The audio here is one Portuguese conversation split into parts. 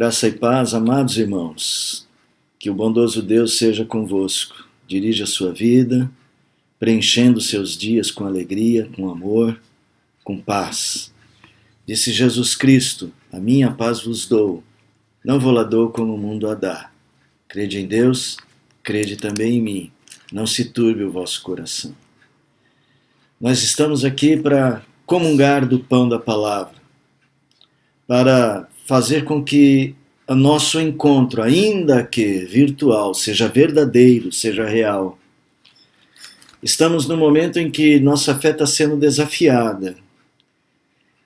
Graça e paz, amados irmãos. Que o bondoso Deus seja convosco. Dirija a sua vida, preenchendo seus dias com alegria, com amor, com paz. Disse Jesus Cristo: a minha paz vos dou, não vou-la dou como o mundo a dá. Crede em Deus, crede também em mim. Não se turbe o vosso coração. Nós estamos aqui para comungar do pão da palavra, para fazer com que o nosso encontro, ainda que virtual, seja verdadeiro, seja real. Estamos no momento em que nossa fé está sendo desafiada,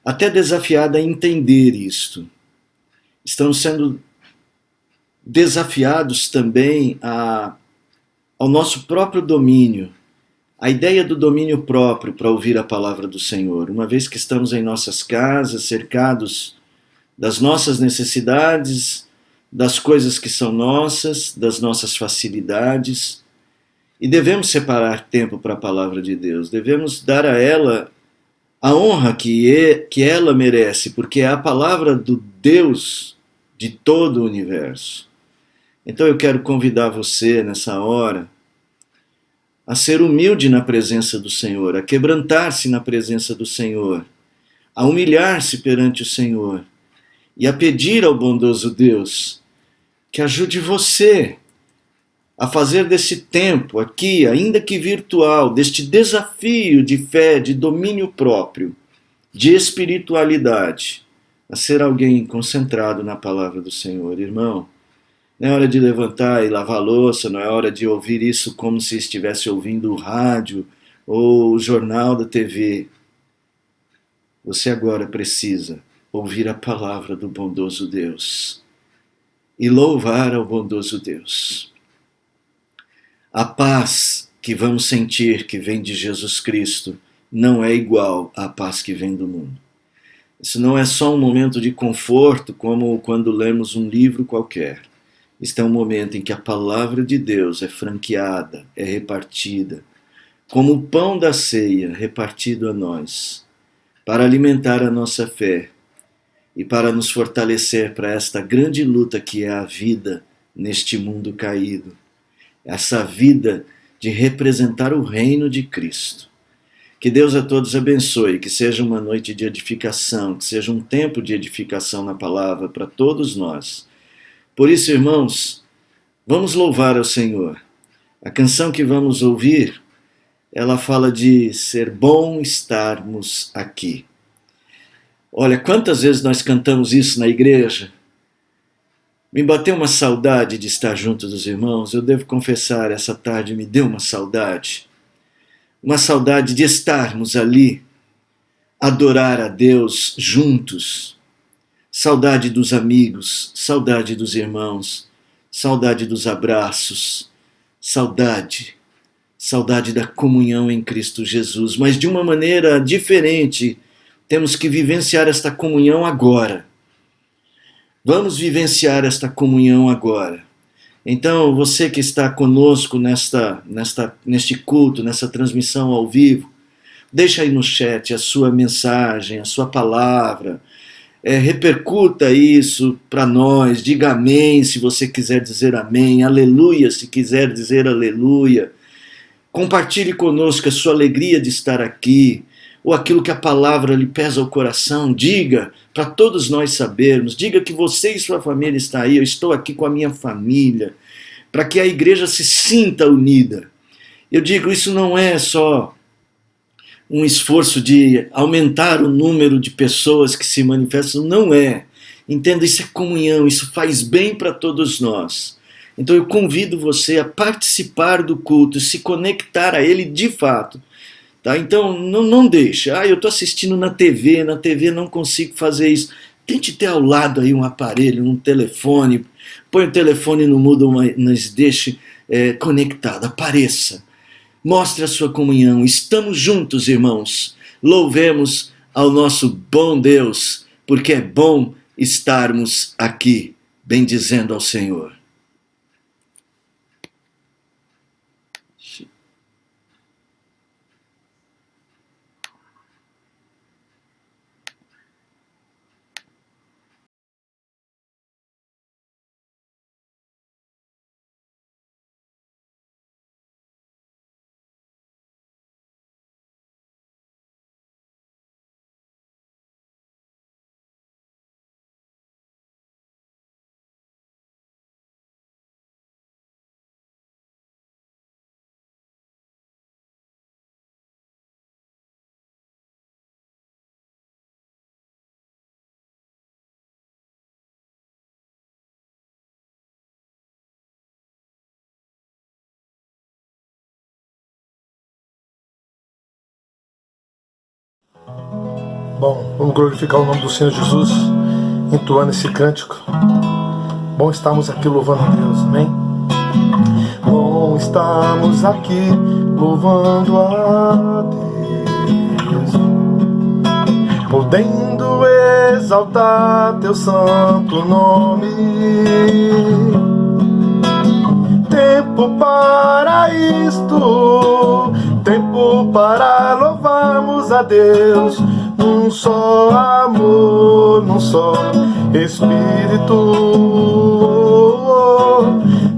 até desafiada a entender isto. Estamos sendo desafiados também ao nosso próprio domínio, a ideia do domínio próprio para ouvir a palavra do Senhor, uma vez que estamos em nossas casas, cercados das nossas necessidades, das coisas que são nossas, das nossas facilidades, e devemos separar tempo para a palavra de Deus, devemos dar a ela a honra que ela merece, porque é a palavra do Deus de todo o universo. Então eu quero convidar você nessa hora a ser humilde na presença do Senhor, a quebrantar-se na presença do Senhor, a humilhar-se perante o Senhor e a pedir ao bondoso Deus que ajude você a fazer desse tempo aqui, ainda que virtual, deste desafio de fé, de domínio próprio, de espiritualidade, a ser alguém concentrado na palavra do Senhor. Irmão, não é hora de levantar e lavar a louça, não é hora de ouvir isso como se estivesse ouvindo o rádio ou o jornal da TV. Você agora precisa ouvir a palavra do bondoso Deus e louvar ao bondoso Deus. A paz que vamos sentir que vem de Jesus Cristo não é igual à paz que vem do mundo. Isso não é só um momento de conforto, como quando lemos um livro qualquer. Este é um momento em que a palavra de Deus é franqueada, é repartida, como o pão da ceia repartido a nós, para alimentar a nossa fé e para nos fortalecer para esta grande luta que é a vida neste mundo caído. Essa vida de representar o reino de Cristo. Que Deus a todos abençoe, que seja uma noite de edificação, que seja um tempo de edificação na palavra para todos nós. Por isso, irmãos, vamos louvar ao Senhor. A canção que vamos ouvir, ela fala de ser bom estarmos aqui. Olha, quantas vezes nós cantamos isso na igreja? Me bateu uma saudade de estar junto dos irmãos. Eu devo confessar, essa tarde me deu uma saudade. Uma saudade de estarmos ali, adorar a Deus juntos. Saudade dos amigos, saudade dos irmãos, saudade dos abraços, saudade da comunhão em Cristo Jesus. Mas de uma maneira diferente, temos que vivenciar esta comunhão agora. Vamos vivenciar esta comunhão agora. Então, você que está conosco neste culto, nessa transmissão ao vivo, deixa aí no chat a sua mensagem, a sua palavra, repercuta isso para nós, diga amém se você quiser dizer amém, aleluia se quiser dizer aleluia. Compartilhe conosco a sua alegria de estar aqui, ou aquilo que a palavra lhe pesa ao coração, diga para todos nós sabermos, diga que você e sua família estão aí, eu estou aqui com a minha família, para que a igreja se sinta unida. Eu digo, isso não é só um esforço de aumentar o número de pessoas que se manifestam, não é. Entenda, isso é comunhão, isso faz bem para todos nós. Então eu convido você a participar do culto, se conectar a ele de fato. Tá? Então não deixe, eu estou assistindo na TV não consigo fazer isso. Tente ter ao lado aí um aparelho, um telefone, põe o telefone no mudo, mas deixe conectado, apareça. Mostre a sua comunhão, estamos juntos, irmãos. Louvemos ao nosso bom Deus, porque é bom estarmos aqui, bendizendo ao Senhor. Bom, vamos glorificar o nome do Senhor Jesus, entoando esse cântico. Bom estarmos aqui louvando a Deus, amém? Bom estarmos aqui louvando a Deus, podendo exaltar teu santo nome. Tempo para isto, tempo para louvarmos a Deus, num só amor, num só Espírito.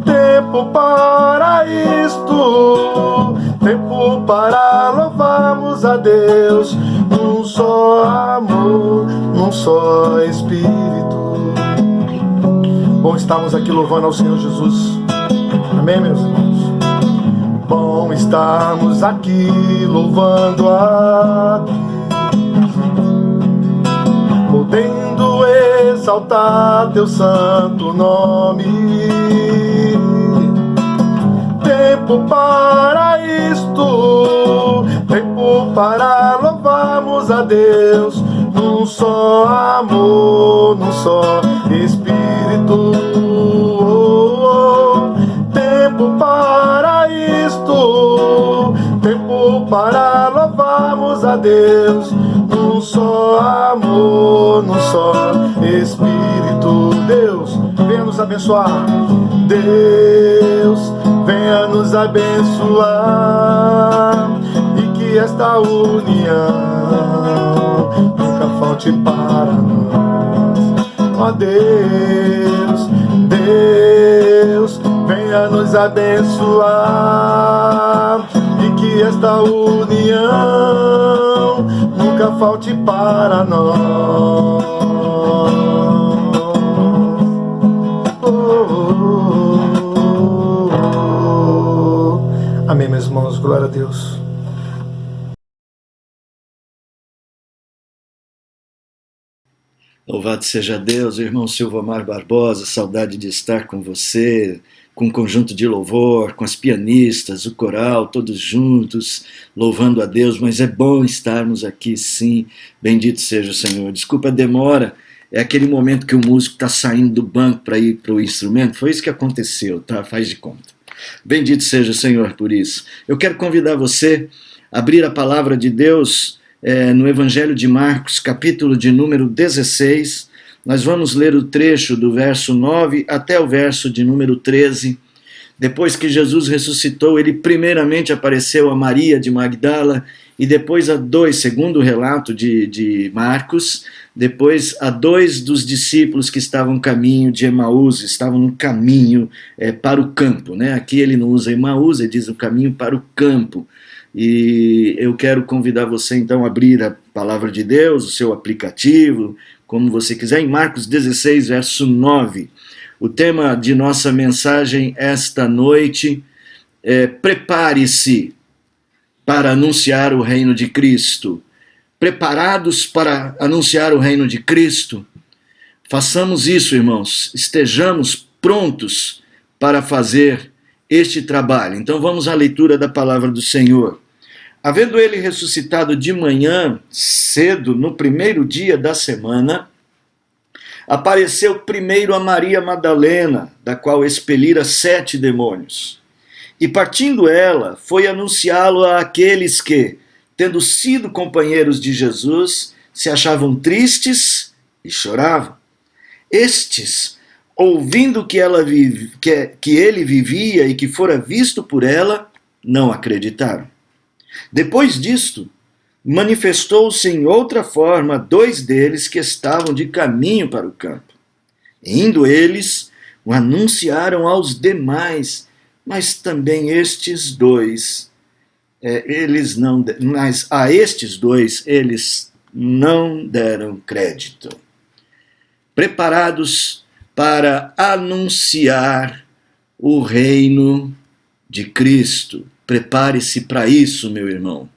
Tempo para isto, tempo para louvarmos a Deus, num só amor, num só Espírito. Bom estarmos aqui louvando ao Senhor Jesus. Amém, meus irmãos? Bom estarmos aqui louvando a Deus, podendo exaltar teu santo nome. Tempo para isto, tempo para louvarmos a Deus, num só amor, num só Espírito. Tempo para isto, tempo para louvarmos a Deus, num só amor, num só Espírito. Deus, venha nos abençoar. Deus, venha nos abençoar, e que esta união nunca falte para nós. Ó Deus, Deus, venha nos abençoar, e que esta união nunca falte para nós. Amém, meus irmãos, glória a Deus. Louvado seja Deus, irmão Silvomar Barbosa, saudade de estar com você, com um conjunto de louvor, com as pianistas, o coral, todos juntos, louvando a Deus, mas é bom estarmos aqui sim, bendito seja o Senhor. Desculpa a demora, é aquele momento que o músico está saindo do banco para ir para o instrumento, foi isso que aconteceu, tá? Faz de conta. Bendito seja o Senhor por isso. Eu quero convidar você a abrir a palavra de Deus no Evangelho de Marcos, capítulo de número 16. Nós vamos ler o trecho do verso 9 até o verso de número 13. Depois que Jesus ressuscitou, ele primeiramente apareceu a Maria de Magdala e depois a dois, segundo o relato de Marcos, depois a dois dos discípulos que estavam no caminho de Emaús, estavam no caminho para o campo, né? Aqui ele não usa Emaús, ele diz o caminho para o campo. E eu quero convidar você então a abrir a palavra de Deus, o seu aplicativo, como você quiser, em Marcos 16, verso 9. O tema de nossa mensagem esta noite é: prepare-se para anunciar o reino de Cristo. Preparados para anunciar o reino de Cristo? Façamos isso, irmãos, estejamos prontos para fazer este trabalho. Então vamos à leitura da palavra do Senhor. Havendo ele ressuscitado de manhã, cedo, no primeiro dia da semana, apareceu primeiro a Maria Madalena, da qual expelira 7 demônios. E partindo ela, foi anunciá-lo àqueles que, tendo sido companheiros de Jesus, se achavam tristes e choravam. Estes, ouvindo que ele vivia e que fora visto por ela, não acreditaram. Depois disto, manifestou-se em outra forma a 2 deles que estavam de caminho para o campo. Indo eles, o anunciaram aos demais, mas também estes 2, mas a estes 2 eles não deram crédito. Preparados para anunciar o reino de Cristo. Prepare-se para isso, meu irmão.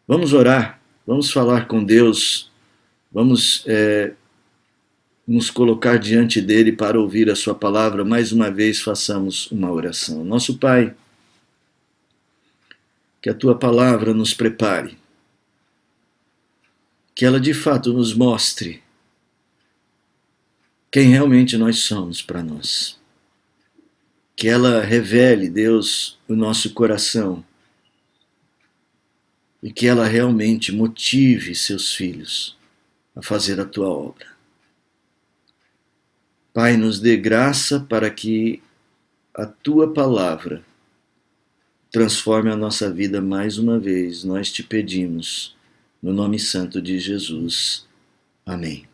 Vamos orar, vamos falar com Deus, vamos nos colocar diante dele para ouvir a sua palavra. Mais uma vez façamos uma oração. Nosso Pai, que a tua palavra nos prepare que ela de fato nos mostre quem realmente nós somos para nós. Que ela revele, Deus, o nosso coração e que ela realmente motive seus filhos a fazer a tua obra. Pai, nos dê graça para que a tua palavra transforme a nossa vida mais uma vez. Nós te pedimos, no nome santo de Jesus. Amém.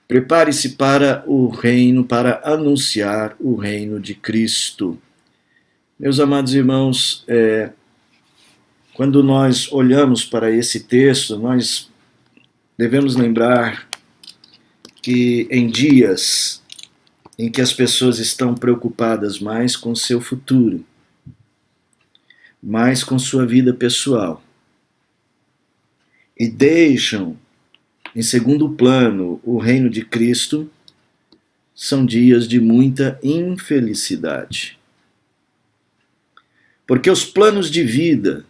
Prepare-se para o reino, para anunciar o reino de Cristo. Meus amados irmãos, quando nós olhamos para esse texto, nós devemos lembrar que em dias em que as pessoas estão preocupadas mais com seu futuro, mais com sua vida pessoal, e deixam em segundo plano o reino de Cristo, são dias de muita infelicidade. Porque os planos de vida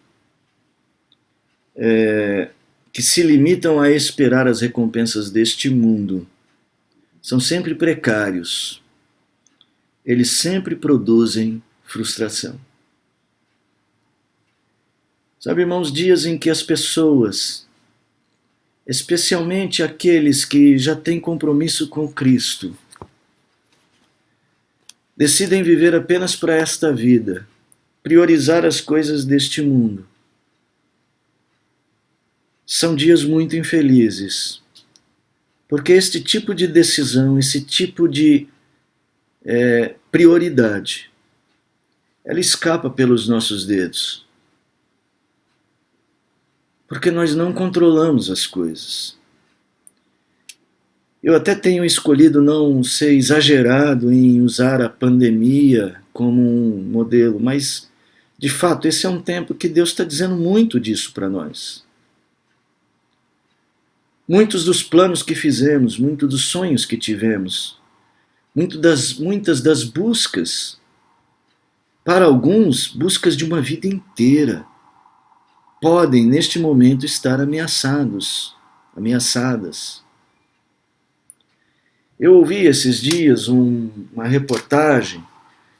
que se limitam a esperar as recompensas deste mundo são sempre precários. Eles sempre produzem frustração. Sabe, irmãos, dias em que as pessoas, especialmente aqueles que já têm compromisso com Cristo, decidem viver apenas para esta vida, priorizar as coisas deste mundo. São dias muito infelizes, porque este tipo de decisão, esse tipo de prioridade, ela escapa pelos nossos dedos. Porque nós não controlamos as coisas. Eu até tenho escolhido não ser exagerado em usar a pandemia como um modelo, mas, de fato, esse é um tempo que Deus está dizendo muito disso para nós. Muitos dos planos que fizemos, muitos dos sonhos que tivemos, muitas das buscas, para alguns, buscas de uma vida inteira, podem, neste momento, estar ameaçadas. Eu ouvi esses dias uma reportagem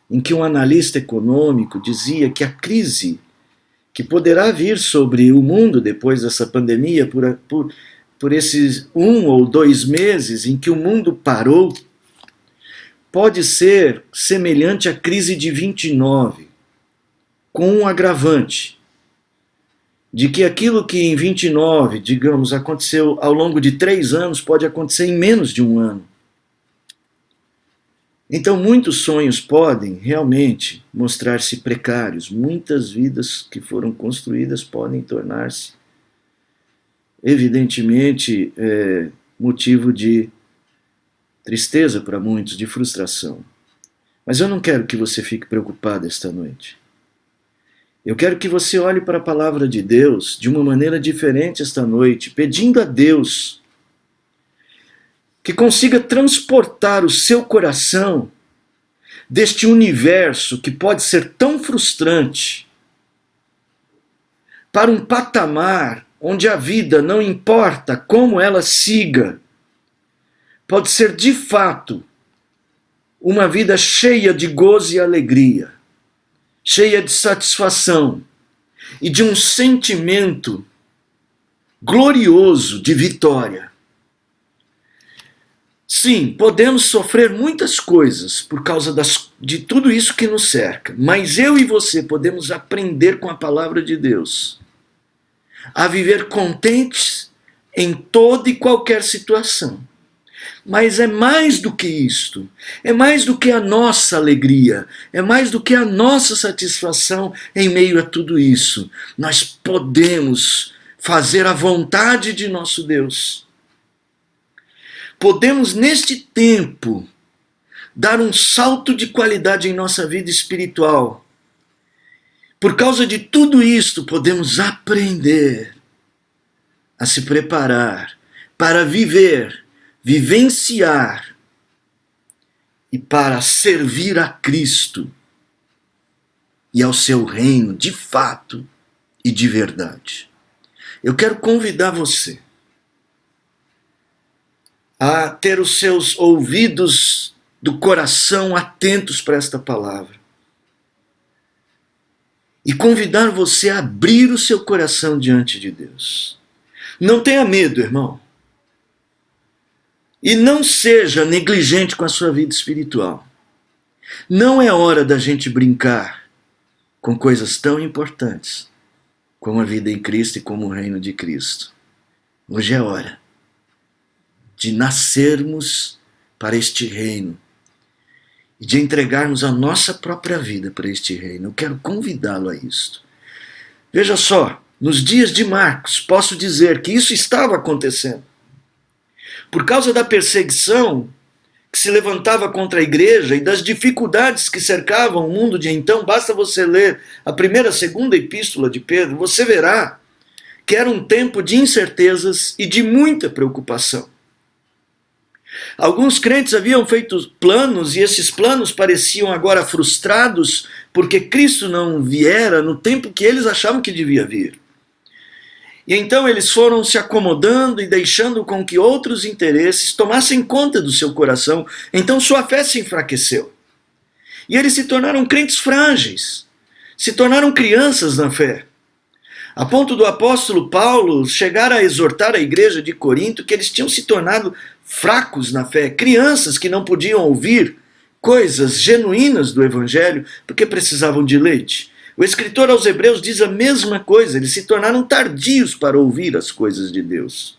em que um analista econômico dizia que a crise que poderá vir sobre o mundo depois dessa pandemia, por esses 1 ou 2 meses em que o mundo parou, pode ser semelhante à crise de 29, com um agravante, de que aquilo que em 29, digamos, aconteceu ao longo de 3 anos, pode acontecer em menos de 1 ano. Então, muitos sonhos podem realmente mostrar-se precários. Muitas vidas que foram construídas podem tornar-se, evidentemente, motivo de tristeza para muitos, de frustração. Mas eu não quero que você fique preocupado esta noite. Eu quero que você olhe para a palavra de Deus de uma maneira diferente esta noite, pedindo a Deus que consiga transportar o seu coração deste universo que pode ser tão frustrante para um patamar onde a vida, não importa como ela siga, pode ser de fato uma vida cheia de gozo e alegria, cheia de satisfação e de um sentimento glorioso de vitória. Sim, podemos sofrer muitas coisas por causa de tudo isso que nos cerca, mas eu e você podemos aprender com a palavra de Deus a viver contentes em toda e qualquer situação. Mas é mais do que isto, é mais do que a nossa alegria, é mais do que a nossa satisfação em meio a tudo isso. Nós podemos fazer a vontade de nosso Deus. Podemos, neste tempo, dar um salto de qualidade em nossa vida espiritual. Por causa de tudo isto, podemos aprender a se preparar para vivenciar e para servir a Cristo e ao seu reino de fato e de verdade. Eu quero convidar você a ter os seus ouvidos do coração atentos para esta palavra. E convidar você a abrir o seu coração diante de Deus. Não tenha medo, irmão. E não seja negligente com a sua vida espiritual. Não é hora da gente brincar com coisas tão importantes como a vida em Cristo e como o reino de Cristo. Hoje é hora de nascermos para este reino e de entregarmos a nossa própria vida para este reino. Eu quero convidá-lo a isto. Veja só, nos dias de Marcos, posso dizer que isso estava acontecendo. Por causa da perseguição que se levantava contra a igreja e das dificuldades que cercavam o mundo de então, basta você ler a primeira e a segunda epístola de Pedro, você verá que era um tempo de incertezas e de muita preocupação. Alguns crentes haviam feito planos e esses planos pareciam agora frustrados porque Cristo não viera no tempo que eles achavam que devia vir. E então eles foram se acomodando e deixando com que outros interesses tomassem conta do seu coração. Então sua fé se enfraqueceu. E eles se tornaram crentes frágeis, se tornaram crianças na fé. A ponto do apóstolo Paulo chegar a exortar a igreja de Corinto que eles tinham se tornado fracos na fé, crianças que não podiam ouvir coisas genuínas do evangelho porque precisavam de leite. O escritor aos Hebreus diz a mesma coisa, eles se tornaram tardios para ouvir as coisas de Deus.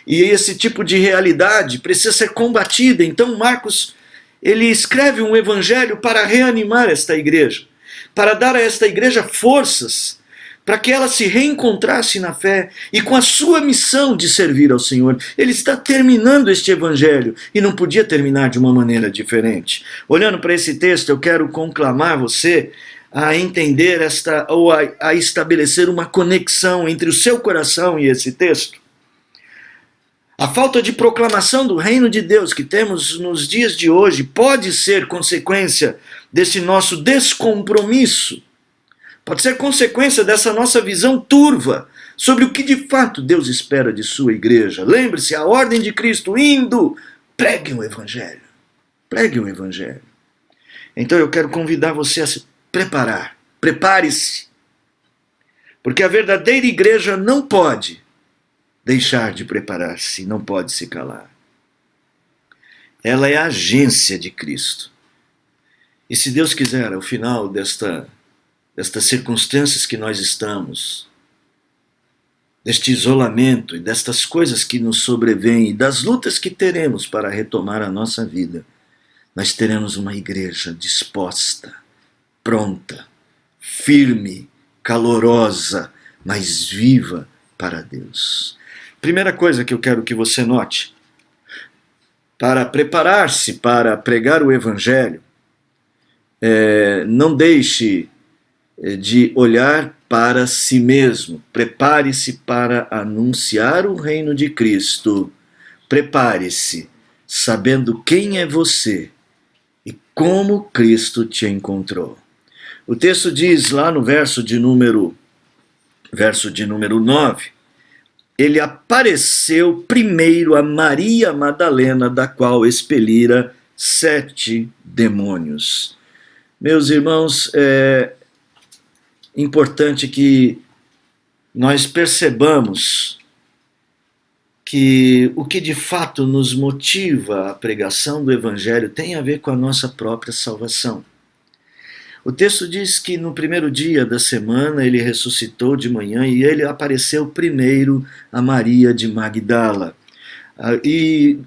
E esse tipo de realidade precisa ser combatida. Então Marcos, ele escreve um evangelho para reanimar esta igreja, para dar a esta igreja forças, para que ela se reencontrasse na fé e com a sua missão de servir ao Senhor. Ele está terminando este evangelho e não podia terminar de uma maneira diferente. Olhando para esse texto, eu quero conclamar você a entender ou a estabelecer uma conexão entre o seu coração e esse texto. A falta de proclamação do reino de Deus que temos nos dias de hoje pode ser consequência desse nosso descompromisso. Pode ser consequência dessa nossa visão turva sobre o que de fato Deus espera de sua igreja. Lembre-se, a ordem de Cristo, indo, pregue o evangelho. Pregue o evangelho. Então eu quero convidar você a se preparar. Prepare-se. Porque a verdadeira igreja não pode deixar de preparar-se, não pode se calar. Ela é a agência de Cristo. E se Deus quiser, ao final destas circunstâncias que nós estamos, deste isolamento e destas coisas que nos sobrevêm e das lutas que teremos para retomar a nossa vida, nós teremos uma igreja disposta, pronta, firme, calorosa, mas viva para Deus. Primeira coisa que eu quero que você note, para preparar-se para pregar o Evangelho, não deixe de olhar para si mesmo. Prepare-se para anunciar o reino de Cristo. Prepare-se sabendo quem é você e como Cristo te encontrou. O texto diz lá no verso de número 9, ele apareceu primeiro a Maria Madalena, da qual expelira 7 demônios. Meus irmãos, é importante que nós percebamos que o que de fato nos motiva a pregação do Evangelho tem a ver com a nossa própria salvação. O texto diz que no primeiro dia da semana ele ressuscitou de manhã e ele apareceu primeiro a Maria de Magdala. E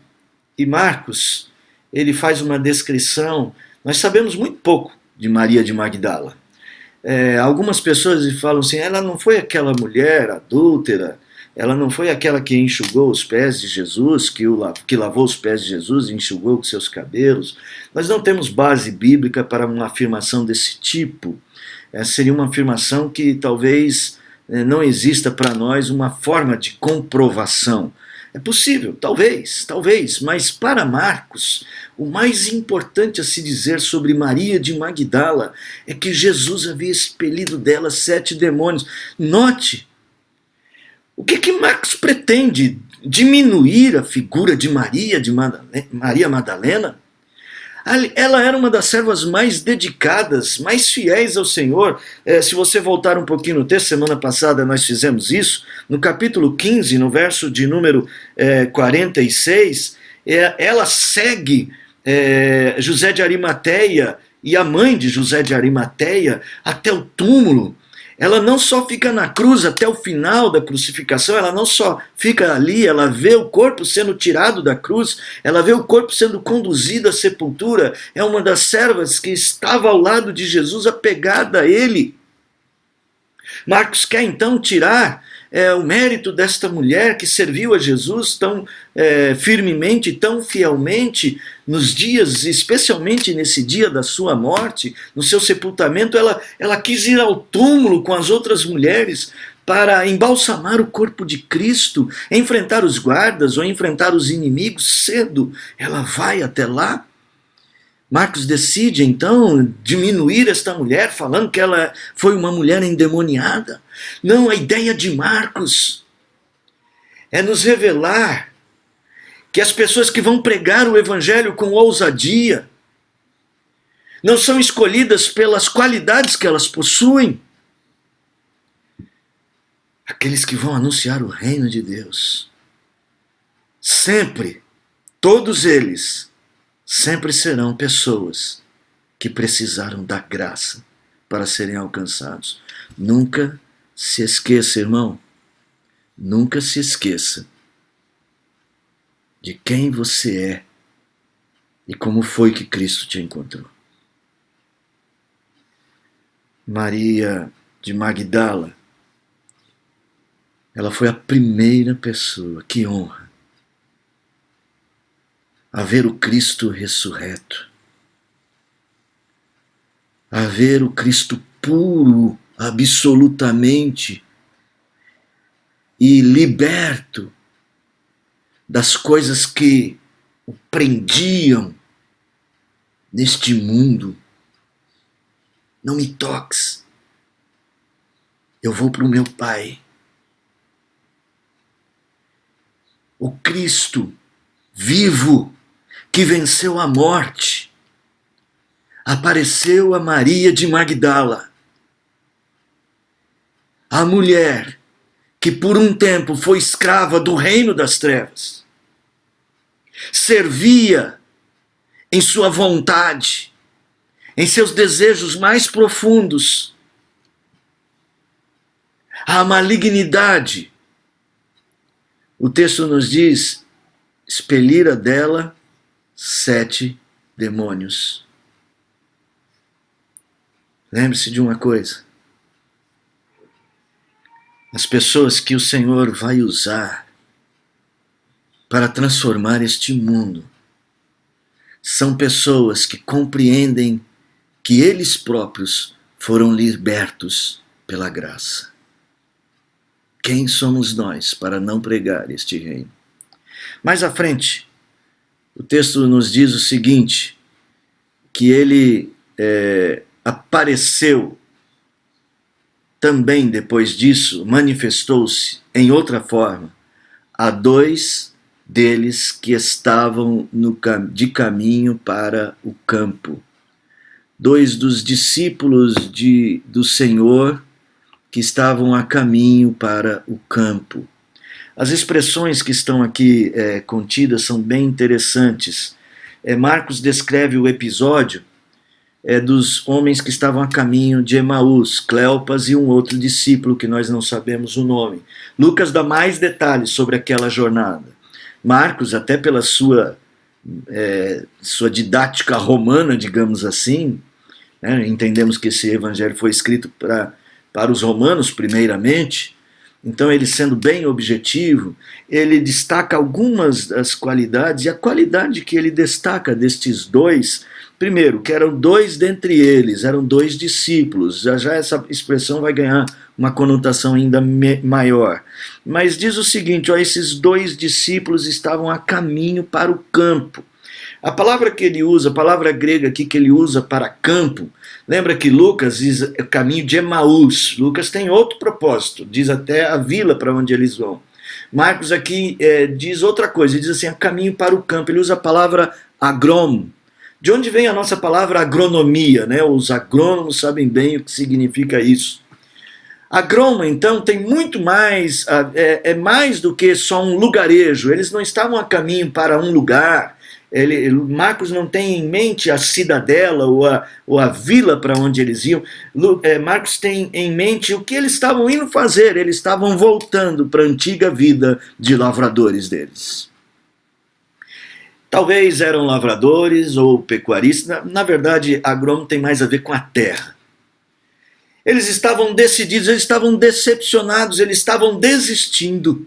Marcos, ele faz uma descrição, nós sabemos muito pouco de Maria de Magdala. Algumas pessoas falam assim, ela não foi aquela mulher adúltera, ela não foi aquela que enxugou os pés de Jesus, que lavou os pés de Jesus e enxugou com seus cabelos. Nós não temos base bíblica para uma afirmação desse tipo. Seria uma afirmação que talvez não exista para nós uma forma de comprovação. É possível, talvez, mas para Marcos, o mais importante a se dizer sobre Maria de Magdala é que Jesus havia expelido dela 7 demônios. Note, O que Marcos pretende? Diminuir a figura de Maria Madalena? Ela era uma das servas mais dedicadas, mais fiéis ao Senhor. Se você voltar um pouquinho no texto, semana passada nós fizemos isso, no capítulo 15, no verso de número 46, ela segue José de Arimateia e a mãe de José de Arimateia até o túmulo. Ela não só fica na cruz até o final da crucificação, ela não só fica ali, ela vê o corpo sendo tirado da cruz, ela vê o corpo sendo conduzido à sepultura. É uma das servas que estava ao lado de Jesus, apegada a ele. Marcos quer então tirar o mérito desta mulher que serviu a Jesus tão firmemente, tão fielmente, nos dias, especialmente nesse dia da sua morte, no seu sepultamento. Ela quis ir ao túmulo com as outras mulheres para embalsamar o corpo de Cristo, enfrentar os guardas ou enfrentar os inimigos cedo. Ela vai até lá. Marcos decide, então, diminuir esta mulher, falando que ela foi uma mulher endemoniada. Não, a ideia de Marcos é nos revelar que as pessoas que vão pregar o evangelho com ousadia não são escolhidas pelas qualidades que elas possuem. Aqueles que vão anunciar o reino de Deus, sempre, todos eles, sempre serão pessoas que precisaram da graça para serem alcançados. Nunca se esqueça, irmão, nunca se esqueça de quem você é e como foi que Cristo te encontrou. Maria de Magdala, ela foi a primeira pessoa, que honra, a ver o Cristo ressurreto, a ver o Cristo puro, absolutamente, e liberto das coisas que o prendiam neste mundo. Não me toques, eu vou para o meu Pai. O Cristo vivo, que venceu a morte, apareceu a Maria de Magdala, a mulher que por um tempo foi escrava do reino das trevas, servia em sua vontade, em seus desejos mais profundos, a malignidade. O texto nos diz: expelira dela 7 demônios. Lembre-se de uma coisa: as pessoas que o Senhor vai usar para transformar este mundo são pessoas que compreendem que eles próprios foram libertos pela graça. Quem somos nós para não pregar este reino? Mais à frente, o texto nos diz o seguinte, que ele apareceu também depois disso, manifestou-se em outra forma a 2 deles que estavam de caminho para o campo. 2 dos discípulos do Senhor que estavam a caminho para o campo. As expressões que estão aqui contidas são bem interessantes. Marcos descreve o episódio dos homens que estavam a caminho de Emaús, Cleopas e um outro discípulo que nós não sabemos o nome. Lucas dá mais detalhes sobre aquela jornada. Marcos, até pela sua didática romana, digamos assim, entendemos que esse evangelho foi escrito para os romanos primeiramente. Então, ele sendo bem objetivo, ele destaca algumas das qualidades, e a qualidade que ele destaca destes 2, primeiro, que eram 2 dentre eles, eram 2 discípulos, já essa expressão vai ganhar uma conotação ainda maior. Mas diz o seguinte, esses 2 discípulos estavam a caminho para o campo. A palavra que ele usa, a palavra grega aqui que ele usa para campo, lembra que Lucas diz o caminho de Emaús. Lucas tem outro propósito, diz até a vila para onde eles vão. Marcos aqui diz outra coisa, ele diz assim, caminho para o campo. Ele usa a palavra agrom. De onde vem a nossa palavra agronomia, né? Os agrônomos sabem bem o que significa isso. Agroma, então, tem muito mais, é mais do que só um lugarejo. Eles não estavam a caminho para um lugar. Marcos não tem em mente a cidadela ou a vila para onde eles iam. Marcos tem em mente o que eles estavam indo fazer. Eles estavam voltando para a antiga vida de lavradores deles. Talvez eram lavradores ou pecuaristas. Na verdade, agrônomo tem mais a ver com a terra. Eles estavam decididos, eles estavam decepcionados, eles estavam desistindo.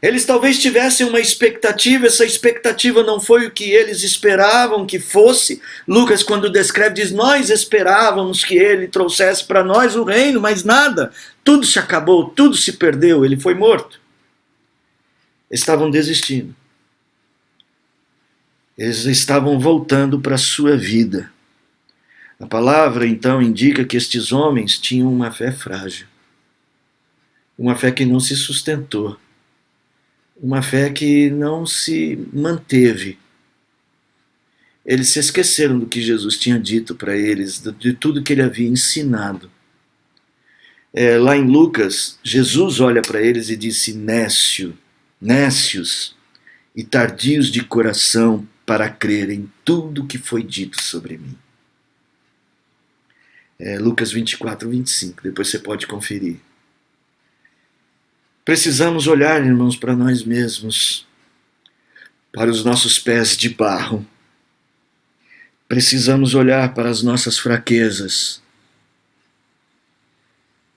Eles talvez tivessem uma expectativa, essa expectativa não foi o que eles esperavam que fosse. Lucas, quando descreve, diz, nós esperávamos que ele trouxesse para nós o reino, mas nada, tudo se acabou, tudo se perdeu, ele foi morto. Eles estavam desistindo. Eles estavam voltando para a sua vida. A palavra, então, indica que estes homens tinham uma fé frágil. Uma fé que não se sustentou. Uma fé que não se manteve. Eles se esqueceram do que Jesus tinha dito para eles, de tudo que ele havia ensinado. Lá em Lucas, Jesus olha para eles e disse, nécios e tardios de coração para crer em tudo que foi dito sobre mim. Lucas 24, 25, depois você pode conferir. Precisamos olhar, irmãos, para nós mesmos, para os nossos pés de barro. Precisamos olhar para as nossas fraquezas.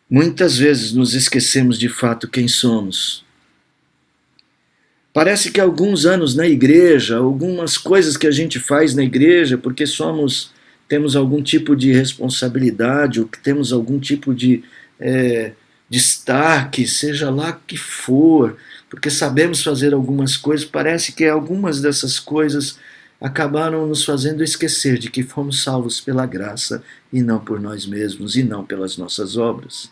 Muitas vezes nos esquecemos de fato quem somos. Parece que há alguns anos na igreja, algumas coisas que a gente faz na igreja, porque temos algum tipo de responsabilidade, ou que temos algum tipo de destaque, seja lá o que for, porque sabemos fazer algumas coisas, parece que algumas dessas coisas acabaram nos fazendo esquecer de que fomos salvos pela graça e não por nós mesmos e não pelas nossas obras.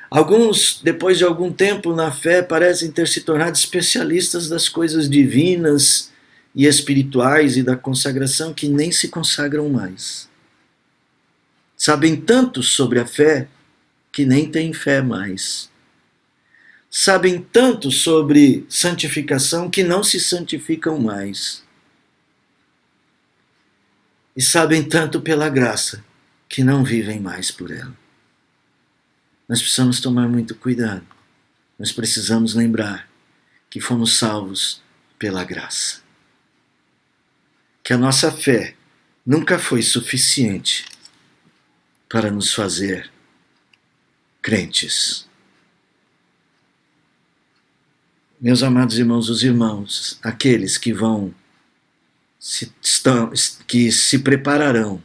Alguns, depois de algum tempo na fé, parecem ter se tornado especialistas das coisas divinas e espirituais e da consagração que nem se consagram mais. Sabem tanto sobre a fé que nem têm fé mais. Sabem tanto sobre santificação que não se santificam mais. E sabem tanto pela graça que não vivem mais por ela. Nós precisamos tomar muito cuidado. Nós precisamos lembrar que fomos salvos pela graça. Que a nossa fé nunca foi suficiente para nos fazer crentes. Meus amados irmãos, os irmãos, aqueles que que se prepararão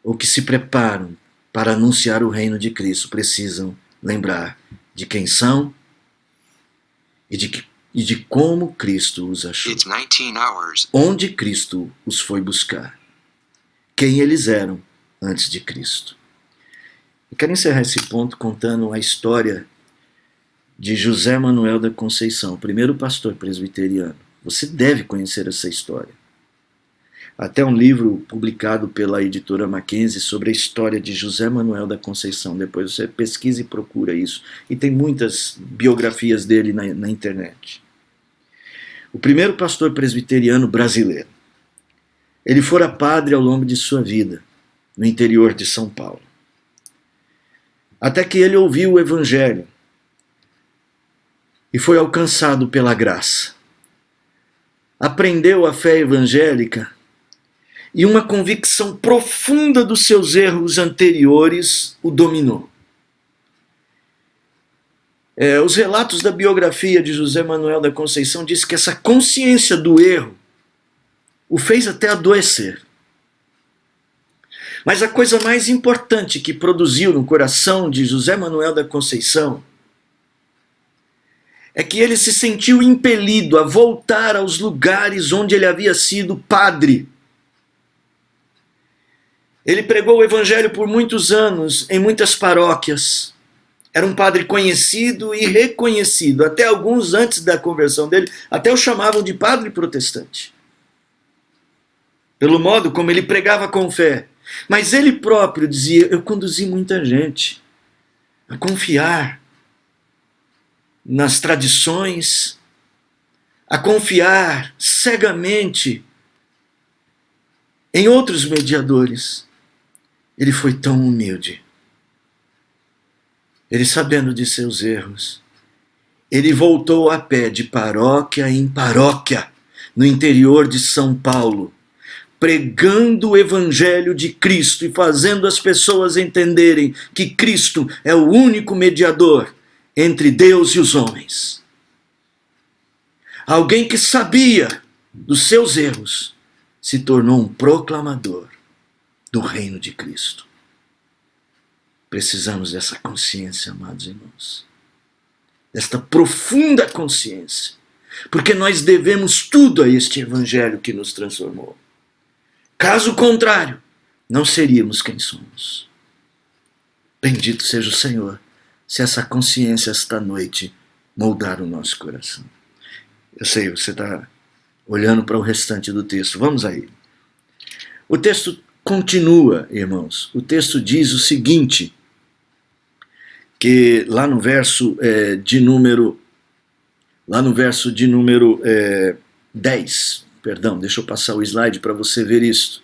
ou que se preparam para anunciar o reino de Cristo, precisam lembrar de quem são e de como Cristo os achou. Onde Cristo os foi buscar. Quem eles eram antes de Cristo. Eu quero encerrar esse ponto contando a história de José Manuel da Conceição, o primeiro pastor presbiteriano. Você deve conhecer essa história. Até um livro publicado pela editora Mackenzie sobre a história de José Manuel da Conceição. Depois você pesquisa e procura isso. E tem muitas biografias dele na internet. O primeiro pastor presbiteriano brasileiro. Ele fora padre ao longo de sua vida, no interior de São Paulo. Até que ele ouviu o Evangelho e foi alcançado pela graça. Aprendeu a fé evangélica e uma convicção profunda dos seus erros anteriores o dominou. Os relatos da biografia de José Manuel da Conceição dizem que essa consciência do erro o fez até adoecer. Mas a coisa mais importante que produziu no coração de José Manuel da Conceição é que ele se sentiu impelido a voltar aos lugares onde ele havia sido padre. Ele pregou o evangelho por muitos anos em muitas paróquias. Era um padre conhecido e reconhecido. Até alguns, antes da conversão dele, até o chamavam de padre protestante. Pelo modo como ele pregava com fé. Mas ele próprio dizia: eu conduzi muita gente a confiar nas tradições, a confiar cegamente em outros mediadores. Ele foi tão humilde. Ele, sabendo de seus erros, ele voltou a pé de paróquia em paróquia no interior de São Paulo, pregando o evangelho de Cristo e fazendo as pessoas entenderem que Cristo é o único mediador entre Deus e os homens. Alguém que sabia dos seus erros se tornou um proclamador do reino de Cristo. Precisamos dessa consciência, amados irmãos. Desta profunda consciência. Porque nós devemos tudo a este evangelho que nos transformou. Caso contrário, não seríamos quem somos. Bendito seja o Senhor, se essa consciência esta noite moldar o nosso coração. Eu sei, você está olhando para o restante do texto. Vamos aí. O texto continua, irmãos. O texto diz o seguinte, que lá no verso de número 10, perdão, deixa eu passar o slide para você ver isto.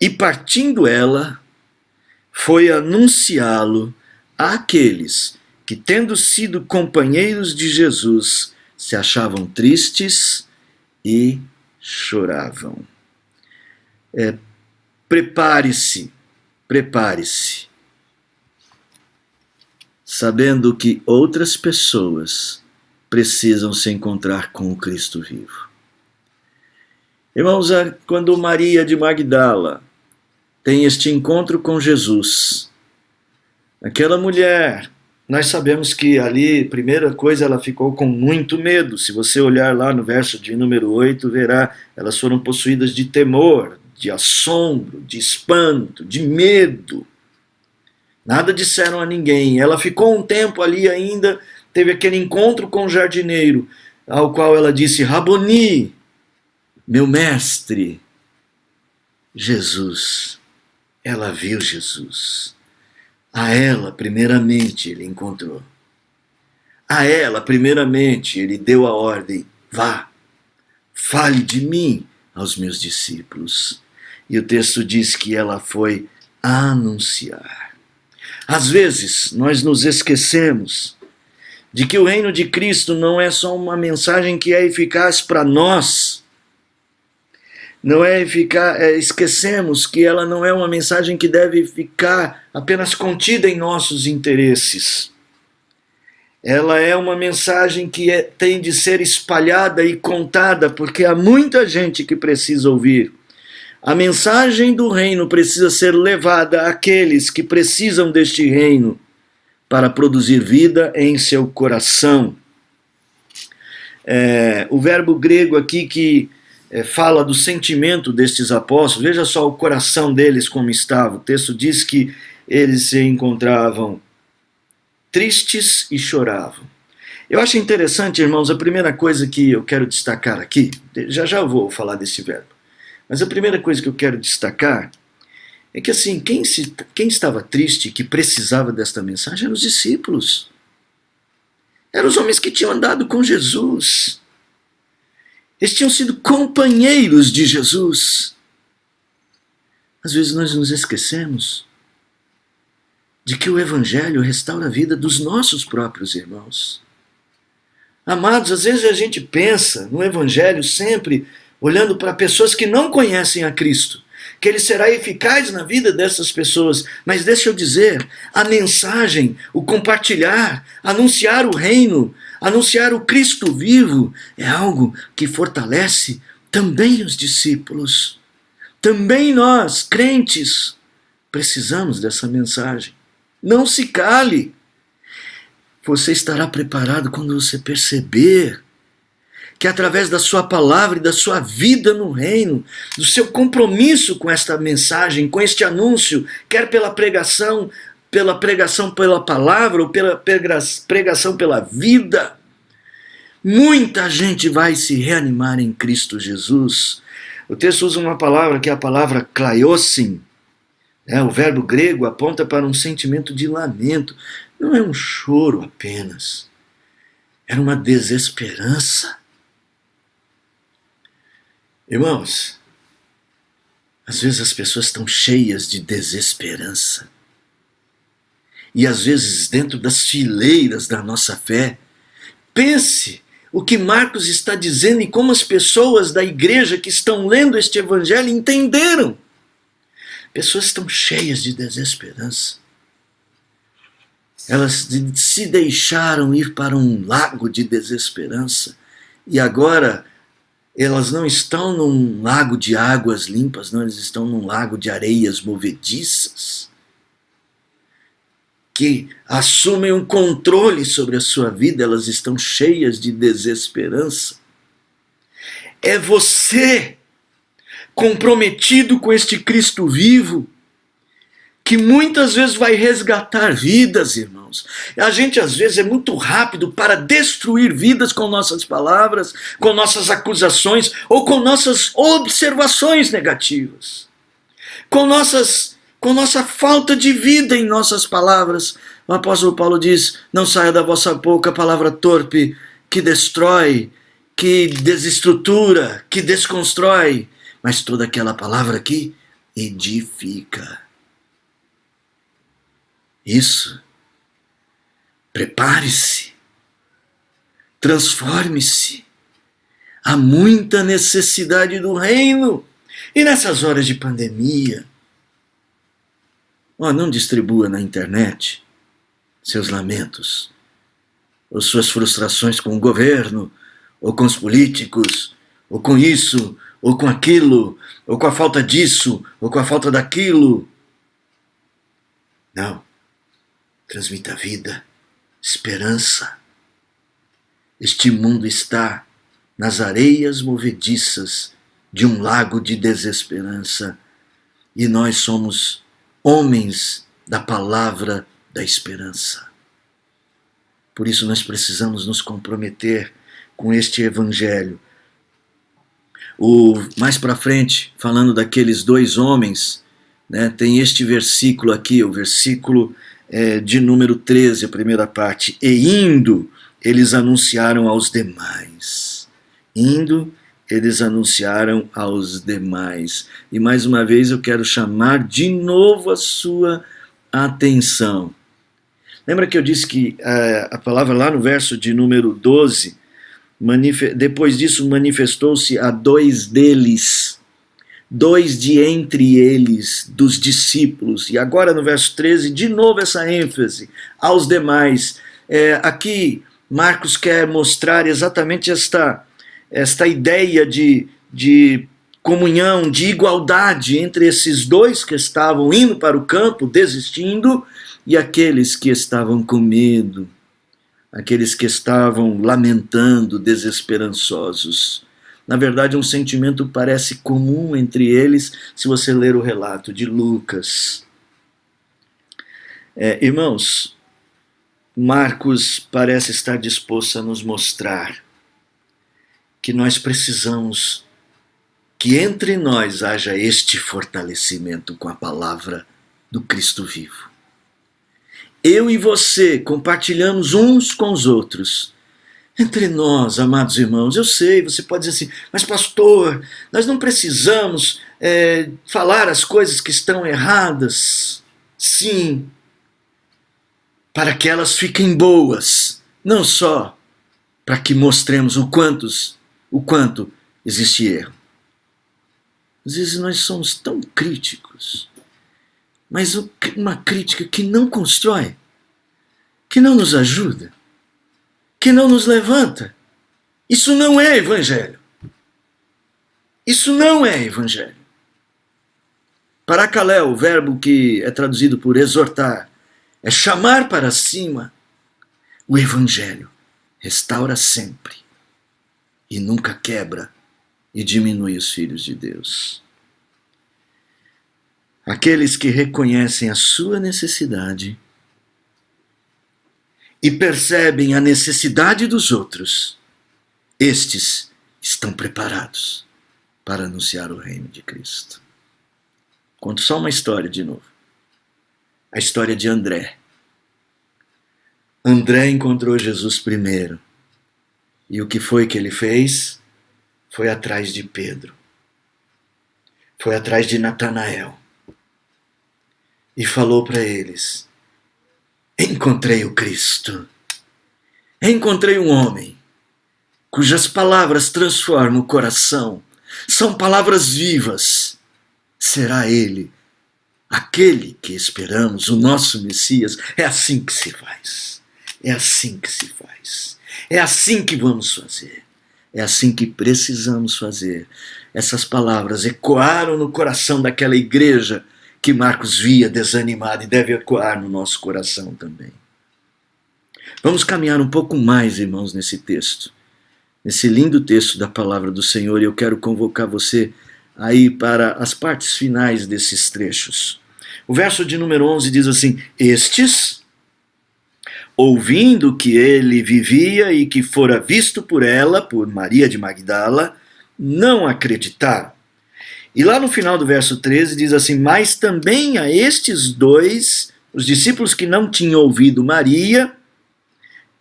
E partindo ela, foi anunciá-lo àqueles que, tendo sido companheiros de Jesus, se achavam tristes e choravam. Prepare-se, sabendo que outras pessoas precisam se encontrar com o Cristo vivo. Irmãos, quando Maria de Magdala tem este encontro com Jesus, aquela mulher, nós sabemos que ali, primeira coisa, ela ficou com muito medo. Se você olhar lá no verso de número 8, verá, elas foram possuídas de temor, de assombro, de espanto, de medo. Nada disseram a ninguém. Ela ficou um tempo ali ainda, teve aquele encontro com o jardineiro, ao qual ela disse: Raboni, meu mestre, Jesus. Ela viu Jesus. A ela, primeiramente, ele encontrou. A ela, primeiramente, ele deu a ordem: vá, fale de mim aos meus discípulos. E o texto diz que ela foi anunciar. Às vezes, nós nos esquecemos de que o reino de Cristo não é só uma mensagem que é eficaz para nós. Não é eficaz, esquecemos que ela não é uma mensagem que deve ficar apenas contida em nossos interesses. Ela é uma mensagem que tem de ser espalhada e contada, porque há muita gente que precisa ouvir. A mensagem do reino precisa ser levada àqueles que precisam deste reino para produzir vida em seu coração. O verbo grego aqui que fala do sentimento destes apóstolos, veja só o coração deles como estava. O texto diz que eles se encontravam tristes e choravam. Eu acho interessante, irmãos, a primeira coisa que eu quero destacar aqui, já eu vou falar desse verbo, mas a primeira coisa que eu quero destacar é que assim, quem estava triste, que precisava desta mensagem, eram os discípulos. Eram os homens que tinham andado com Jesus. Eles tinham sido companheiros de Jesus. Às vezes nós nos esquecemos de que o Evangelho restaura a vida dos nossos próprios irmãos. Amados, às vezes a gente pensa no Evangelho sempre olhando para pessoas que não conhecem a Cristo, que ele será eficaz na vida dessas pessoas. Mas deixa eu dizer, a mensagem, o compartilhar, anunciar o reino, anunciar o Cristo vivo, é algo que fortalece também os discípulos. Também nós, crentes, precisamos dessa mensagem. Não se cale. Você estará preparado quando você perceber que através da sua palavra e da sua vida no reino, do seu compromisso com esta mensagem, com este anúncio, quer pela pregação pela palavra ou pela pregação pela vida, muita gente vai se reanimar em Cristo Jesus. O texto usa uma palavra que é a palavra klaiosin. O verbo grego aponta para um sentimento de lamento. Não é um choro apenas. Era uma desesperança. Irmãos, às vezes as pessoas estão cheias de desesperança. E às vezes dentro das fileiras da nossa fé, pense o que Marcos está dizendo e como as pessoas da igreja que estão lendo este evangelho entenderam. Pessoas estão cheias de desesperança. Elas se deixaram ir para um lago de desesperança e agora elas não estão num lago de águas limpas, não, eles estão num lago de areias movediças que assumem um controle sobre a sua vida, elas estão cheias de desesperança. É você, comprometido com este Cristo vivo, que muitas vezes vai resgatar vidas, irmãos. A gente às vezes é muito rápido para destruir vidas com nossas palavras, com nossas acusações ou com nossas observações negativas. Com nossa falta de vida em nossas palavras. O apóstolo Paulo diz, não saia da vossa boca palavra torpe, que destrói, que desestrutura, que desconstrói, mas toda aquela palavra que edifica. Isso. Prepare-se. Transforme-se. Há muita necessidade do reino. E nessas horas de pandemia, não distribua na internet seus lamentos, ou suas frustrações com o governo, ou com os políticos, ou com isso, ou com aquilo, ou com a falta disso, ou com a falta daquilo. Não. Transmita vida, esperança. Este mundo está nas areias movediças de um lago de desesperança e nós somos homens da palavra da esperança. Por isso nós precisamos nos comprometer com este evangelho. Mais para frente, falando daqueles dois homens, tem este versículo aqui, o versículo de número 13, a primeira parte. E indo, eles anunciaram aos demais. Indo, eles anunciaram aos demais. E mais uma vez eu quero chamar de novo a sua atenção. Lembra que eu disse que a palavra lá no verso de número 12, depois disso manifestou-se a dois deles, dois de entre eles, dos discípulos. E agora no verso 13, de novo essa ênfase, aos demais. Aqui Marcos quer mostrar exatamente esta ideia de comunhão, de igualdade entre esses dois que estavam indo para o campo, desistindo, e aqueles que estavam com medo, aqueles que estavam lamentando, desesperançosos. Na verdade, um sentimento parece comum entre eles, se você ler o relato de Lucas. Irmãos, Marcos parece estar disposto a nos mostrar que nós precisamos que entre nós haja este fortalecimento com a palavra do Cristo vivo. Eu e você compartilhamos uns com os outros. Entre nós, amados irmãos, eu sei, você pode dizer assim, mas pastor, nós não precisamos falar as coisas que estão erradas. Sim, para que elas fiquem boas, não só para que mostremos o quanto existe erro. Às vezes nós somos tão críticos, mas uma crítica que não constrói, que não nos ajuda, que não nos levanta. Isso não é evangelho. Isso não é evangelho. Paracaléu, o verbo que é traduzido por exortar, é chamar para cima, O Evangelho restaura sempre e nunca quebra e diminui os filhos de Deus. Aqueles que reconhecem a sua necessidade e percebem a necessidade dos outros, estes estão preparados para anunciar o reino de Cristo. Conto só uma história de novo. A história de André. André encontrou Jesus primeiro. E o que foi que ele fez? Foi atrás de Pedro. Foi atrás de Natanael. E falou para eles: encontrei o Cristo. Encontrei um homem cujas palavras transformam o coração. São palavras vivas. Será ele aquele que esperamos, o nosso Messias? É assim que se faz. É assim que se faz. É assim que vamos fazer. É assim que precisamos fazer. Essas palavras ecoaram no coração daquela igreja que Marcos via desanimada e deve ecoar no nosso coração também. Vamos caminhar um pouco mais, irmãos, nesse texto. Nesse lindo texto da palavra do Senhor, e eu quero convocar você aí para as partes finais desses trechos. O verso de número 11 diz assim: estes, ouvindo que ele vivia e que fora visto por ela, por Maria de Magdala, não acreditaram. E lá no final do verso 13 diz assim: mas também a estes dois, os discípulos que não tinham ouvido Maria,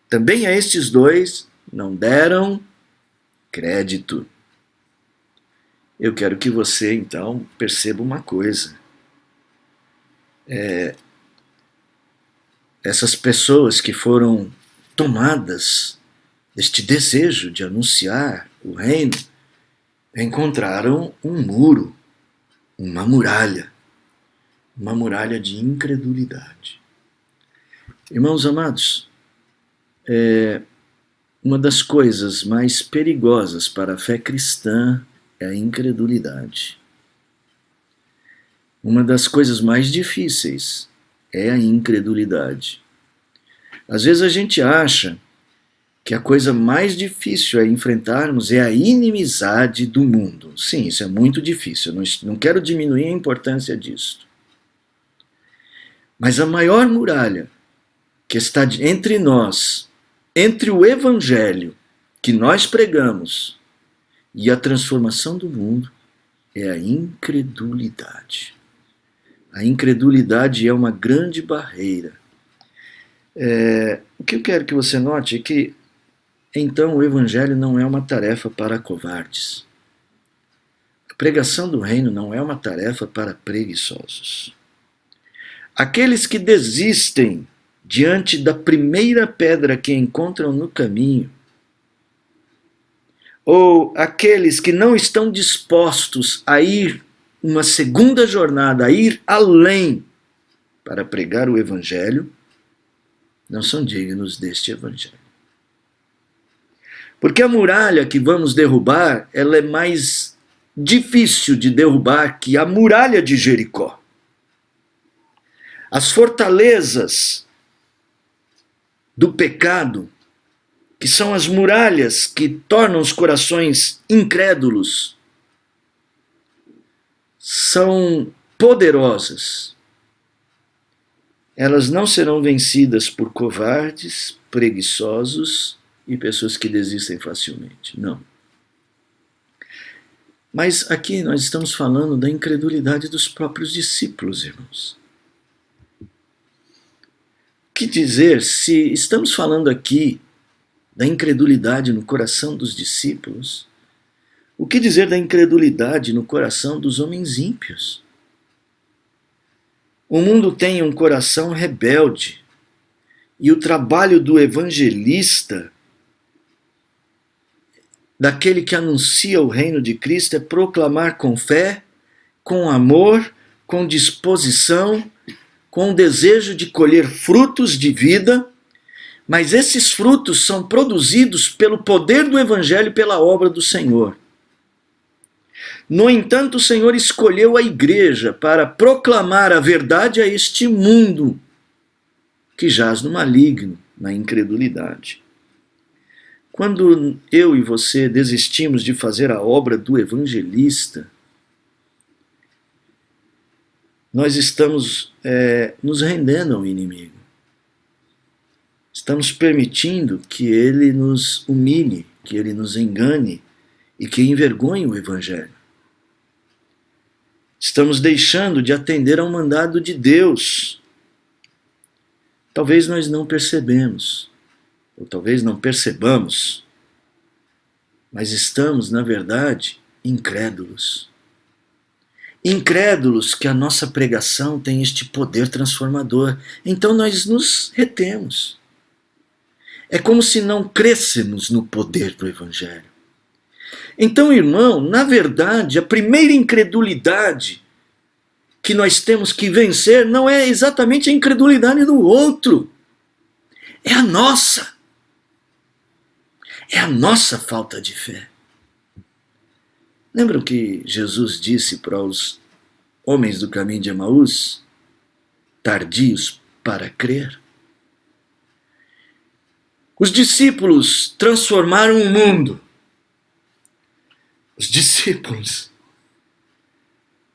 também a estes dois não deram crédito. Eu quero que você, então, perceba uma coisa. Essas pessoas que foram tomadas deste desejo de anunciar o reino, encontraram um muro, uma muralha de incredulidade. Irmãos amados, uma das coisas mais perigosas para a fé cristã é a incredulidade. Uma das coisas mais difíceis é a incredulidade. Às vezes a gente acha que a coisa mais difícil a enfrentarmos é a inimizade do mundo. Sim, isso é muito difícil, eu não quero diminuir a importância disso. Mas a maior muralha que está entre nós, entre o Evangelho que nós pregamos e a transformação do mundo, é a incredulidade. A incredulidade é uma grande barreira. O que eu quero que você note é que, então, o Evangelho não é uma tarefa para covardes. A pregação do reino não é uma tarefa para preguiçosos. Aqueles que desistem diante da primeira pedra que encontram no caminho, ou aqueles que não estão dispostos a ir uma segunda jornada, a ir além para pregar o Evangelho, não são dignos deste Evangelho. Porque a muralha que vamos derrubar, ela é mais difícil de derrubar que a muralha de Jericó. As fortalezas do pecado, que são as muralhas que tornam os corações incrédulos, são poderosas. Elas não serão vencidas por covardes, preguiçosos e pessoas que desistem facilmente. Não. Mas aqui nós estamos falando da incredulidade dos próprios discípulos, irmãos. O que dizer se estamos falando aqui da incredulidade no coração dos discípulos? O que dizer da incredulidade no coração dos homens ímpios? O mundo tem um coração rebelde, e o trabalho do evangelista, daquele que anuncia o reino de Cristo, é proclamar com fé, com amor, com disposição, com o desejo de colher frutos de vida, mas esses frutos são produzidos pelo poder do Evangelho e pela obra do Senhor. No entanto, o Senhor escolheu a igreja para proclamar a verdade a este mundo que jaz no maligno, na incredulidade. Quando eu e você desistimos de fazer a obra do evangelista, nós estamos nos rendendo ao inimigo. Estamos permitindo que ele nos humilhe, que ele nos engane e que envergonhe o evangelho. Estamos deixando de atender ao mandado de Deus. Talvez nós não percebemos, ou talvez não percebamos, mas estamos, na verdade, incrédulos. Incrédulos que a nossa pregação tem este poder transformador. Então nós nos retemos. É como se não crêssemos no poder do Evangelho. Então, irmão, na verdade, a primeira incredulidade que nós temos que vencer não é exatamente a incredulidade do outro. É a nossa. É a nossa falta de fé. Lembram que Jesus disse para os homens do caminho de Emaús, tardios para crer? Os discípulos transformaram o mundo. Os discípulos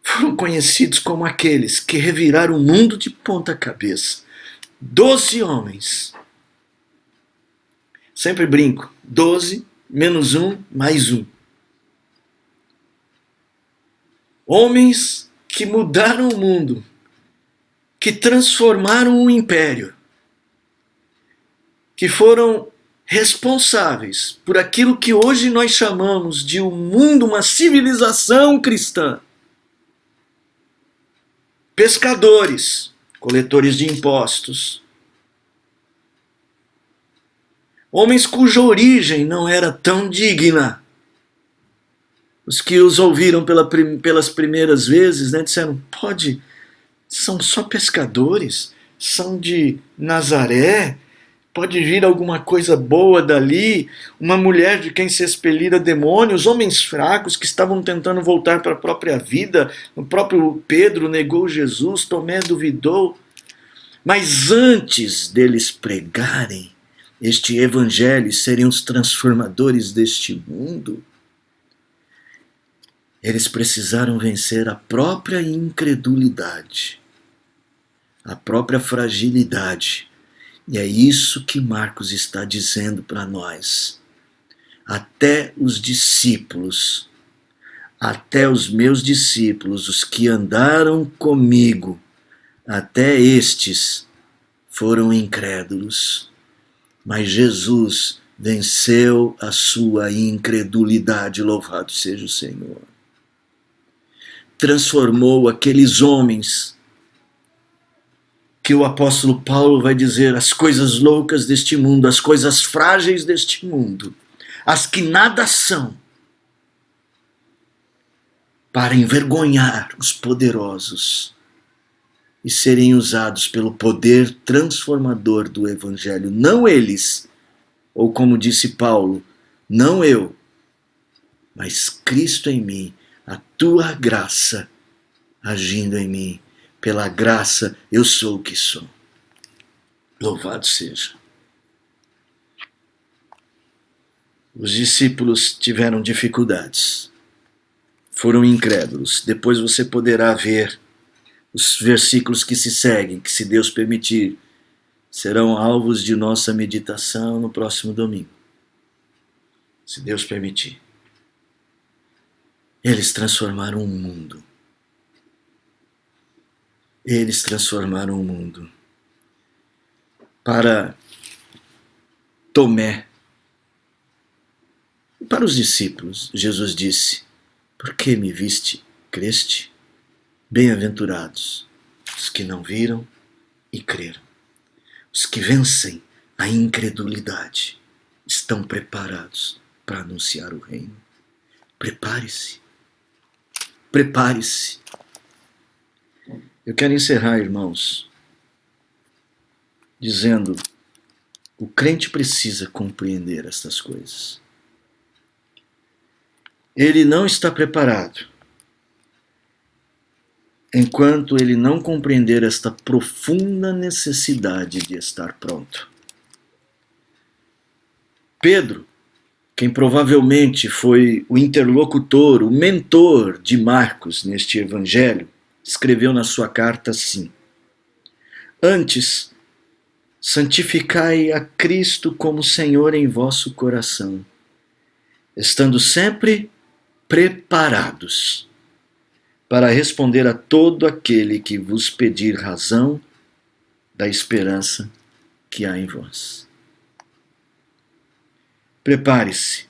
foram conhecidos como aqueles que reviraram o mundo de ponta cabeça. 12 homens. Sempre brinco. 12 menos 1 mais 1. Homens que mudaram o mundo, que transformaram o império, que foram responsáveis por aquilo que hoje nós chamamos de um mundo, uma civilização cristã. Pescadores, coletores de impostos, homens cuja origem não era tão digna. Os que os ouviram pelas primeiras vezes, disseram, são só pescadores, são de Nazaré, pode vir alguma coisa boa dali, uma mulher de quem se expelira demônios, homens fracos que estavam tentando voltar para a própria vida, o próprio Pedro negou Jesus, Tomé duvidou. Mas antes deles pregarem este evangelho e serem os transformadores deste mundo, eles precisaram vencer a própria incredulidade, a própria fragilidade. E é isso que Marcos está dizendo para nós. Até os discípulos, até os meus discípulos, os que andaram comigo, até estes foram incrédulos. Mas Jesus venceu a sua incredulidade, louvado seja o Senhor. Transformou aqueles homens que o apóstolo Paulo vai dizer, as coisas loucas deste mundo, as coisas frágeis deste mundo, as que nada são, para envergonhar os poderosos e serem usados pelo poder transformador do Evangelho. Não eles, ou como disse Paulo, não eu, mas Cristo em mim, a tua graça agindo em mim. Pela graça eu sou o que sou. Louvado seja. Os discípulos tiveram dificuldades, foram incrédulos. Depois você poderá ver os versículos que se seguem, que se Deus permitir, serão alvos de nossa meditação no próximo domingo. Se Deus permitir. Eles transformaram o mundo. Eles transformaram o mundo. Para Tomé e para os discípulos, Jesus disse, por que me viste, creste? Bem-aventurados os que não viram e creram. Os que vencem a incredulidade estão preparados para anunciar o reino. Prepare-se. Prepare-se. Eu quero encerrar, irmãos, dizendo, o crente precisa compreender estas coisas. Ele não está preparado enquanto ele não compreender esta profunda necessidade de estar pronto. Pedro, quem provavelmente foi o interlocutor, o mentor de Marcos neste evangelho, escreveu na sua carta assim: Antes, santificai a Cristo como Senhor em vosso coração, estando sempre preparados para responder a todo aquele que vos pedir razão da esperança que há em vós. Prepare-se,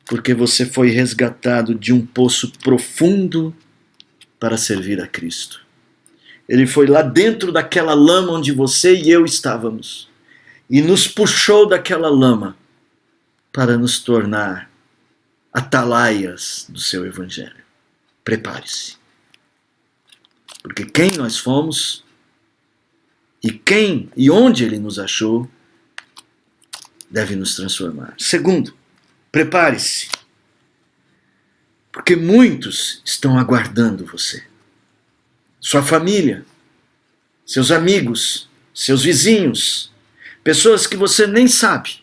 porque você foi resgatado de um poço profundo para servir a Cristo. Ele foi lá dentro daquela lama onde você e eu estávamos e nos puxou daquela lama para nos tornar atalaias do seu evangelho. Prepare-se, porque quem nós fomos e onde ele nos achou deve nos transformar. Segundo, prepare-se, porque muitos estão aguardando você. Sua família, seus amigos, seus vizinhos, pessoas que você nem sabe,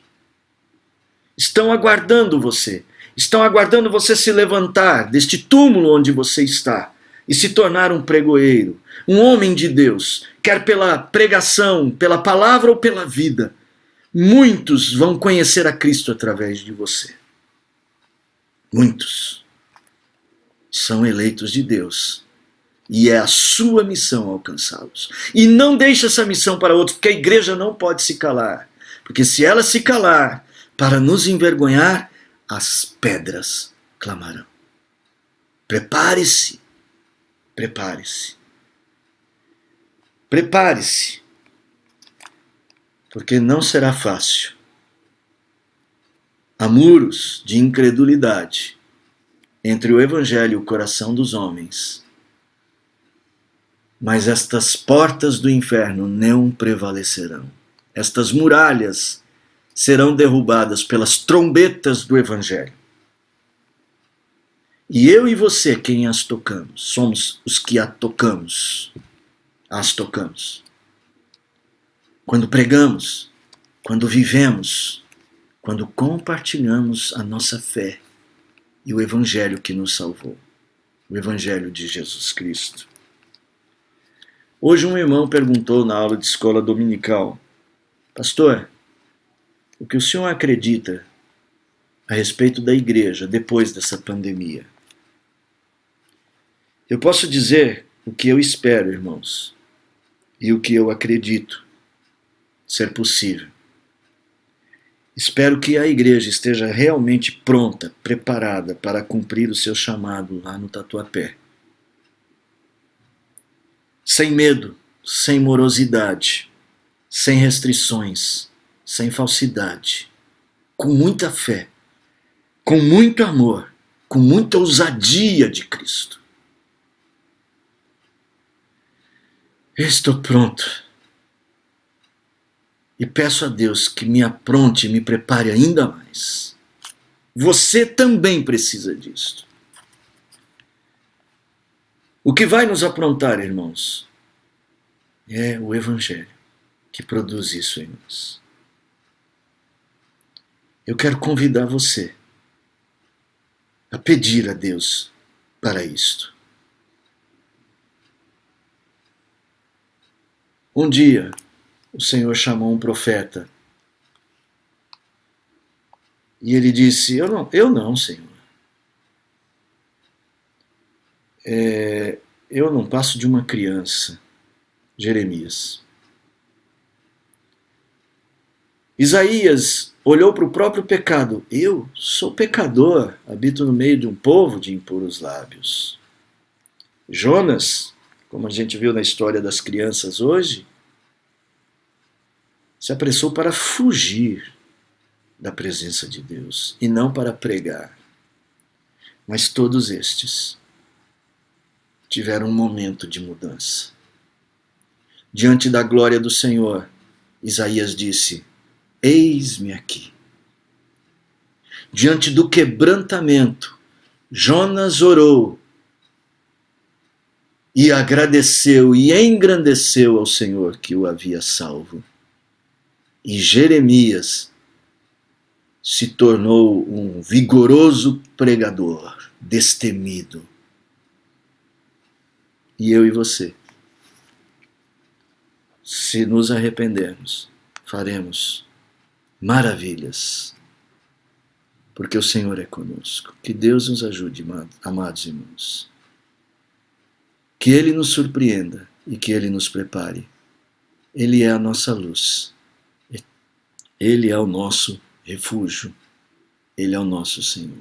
estão aguardando você. Estão aguardando você se levantar deste túmulo onde você está e se tornar um pregoeiro, um homem de Deus, quer pela pregação, pela palavra ou pela vida. Muitos vão conhecer a Cristo através de você. Muitos são eleitos de Deus e é a sua missão alcançá-los. E não deixe essa missão para outros, porque a igreja não pode se calar. Porque se ela se calar para nos envergonhar, as pedras clamarão. Prepare-se, prepare-se, prepare-se, porque não será fácil. Há muros de incredulidade entre o Evangelho e o coração dos homens, mas estas portas do inferno não prevalecerão. Estas muralhas serão derrubadas pelas trombetas do Evangelho. E eu e você, quem as tocamos, somos os que as tocamos. Quando pregamos, quando vivemos, quando compartilhamos a nossa fé e o Evangelho que nos salvou, o Evangelho de Jesus Cristo. Hoje um irmão perguntou na aula de escola dominical: Pastor, o que o senhor acredita a respeito da igreja depois dessa pandemia? Eu posso dizer o que eu espero, irmãos, e o que eu acredito ser possível. Espero que a igreja esteja realmente pronta, preparada para cumprir o seu chamado lá no Tatuapé. Sem medo, sem morosidade, sem restrições, sem falsidade, com muita fé, com muito amor, com muita ousadia de Cristo. Eu estou pronto e peço a Deus que me apronte e me prepare ainda mais. Você também precisa disso. O que vai nos aprontar, irmãos, é o Evangelho que produz isso em nós. Eu quero convidar você a pedir a Deus para isto. Um dia, o Senhor chamou um profeta e ele disse: Eu não, Senhor. Eu não passo de uma criança. Jeremias. Isaías olhou para o próprio pecado. Eu sou pecador, habito no meio de um povo de impuros lábios. Jonas, como a gente viu na história das crianças hoje, se apressou para fugir da presença de Deus e não para pregar. Mas todos estes tiveram um momento de mudança. Diante da glória do Senhor, Isaías disse: Eis-me aqui. Diante do quebrantamento, Jonas orou e agradeceu e engrandeceu ao Senhor que o havia salvo. E Jeremias se tornou um vigoroso pregador, destemido. E eu e você, se nos arrependermos, faremos maravilhas, porque o Senhor é conosco. Que Deus nos ajude, amados irmãos. Que Ele nos surpreenda e que Ele nos prepare. Ele é a nossa luz. Ele é o nosso refúgio. Ele é o nosso Senhor.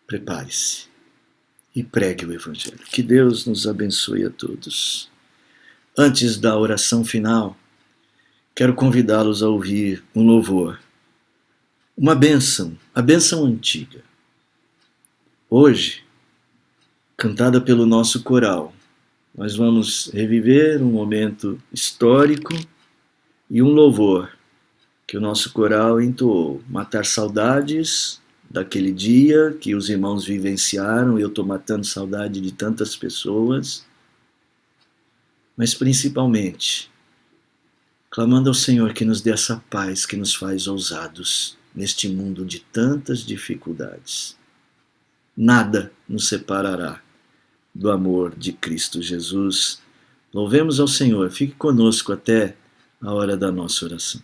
Prepare-se e pregue o Evangelho. Que Deus nos abençoe a todos. Antes da oração final, quero convidá-los a ouvir um louvor. Uma bênção, a bênção antiga. Hoje, cantada pelo nosso coral, nós vamos reviver um momento histórico e um louvor que o nosso coral entoou. Matar saudades daquele dia que os irmãos vivenciaram, eu estou matando saudade de tantas pessoas, mas principalmente clamando ao Senhor que nos dê essa paz que nos faz ousados neste mundo de tantas dificuldades. Nada nos separará do amor de Cristo Jesus. Louvemos ao Senhor. Fique conosco até a hora da nossa oração.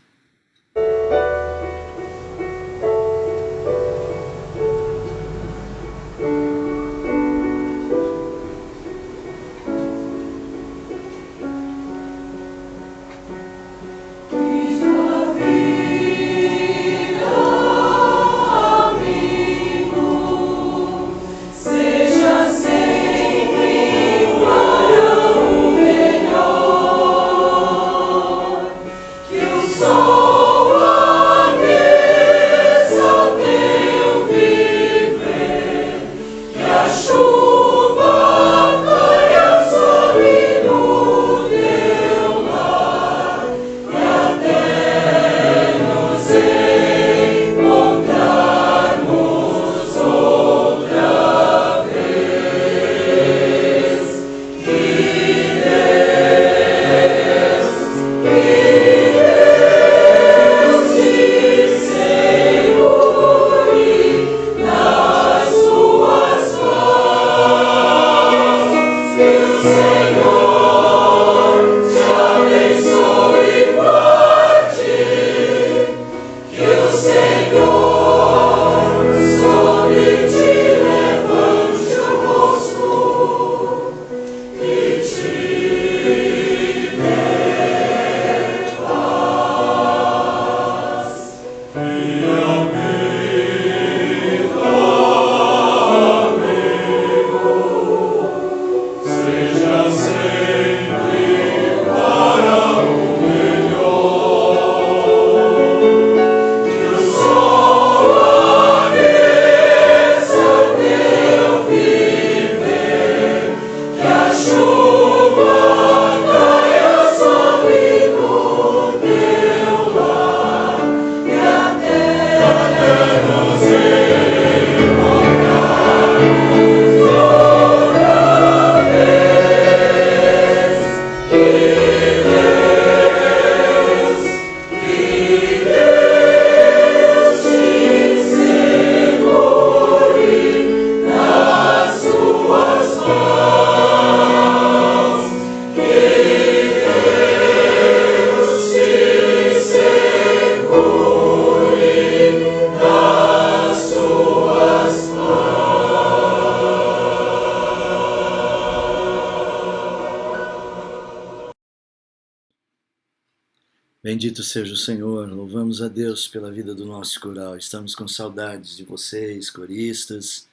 Bendito seja o Senhor, louvamos a Deus pela vida do nosso coral. Estamos com saudades de vocês, coristas.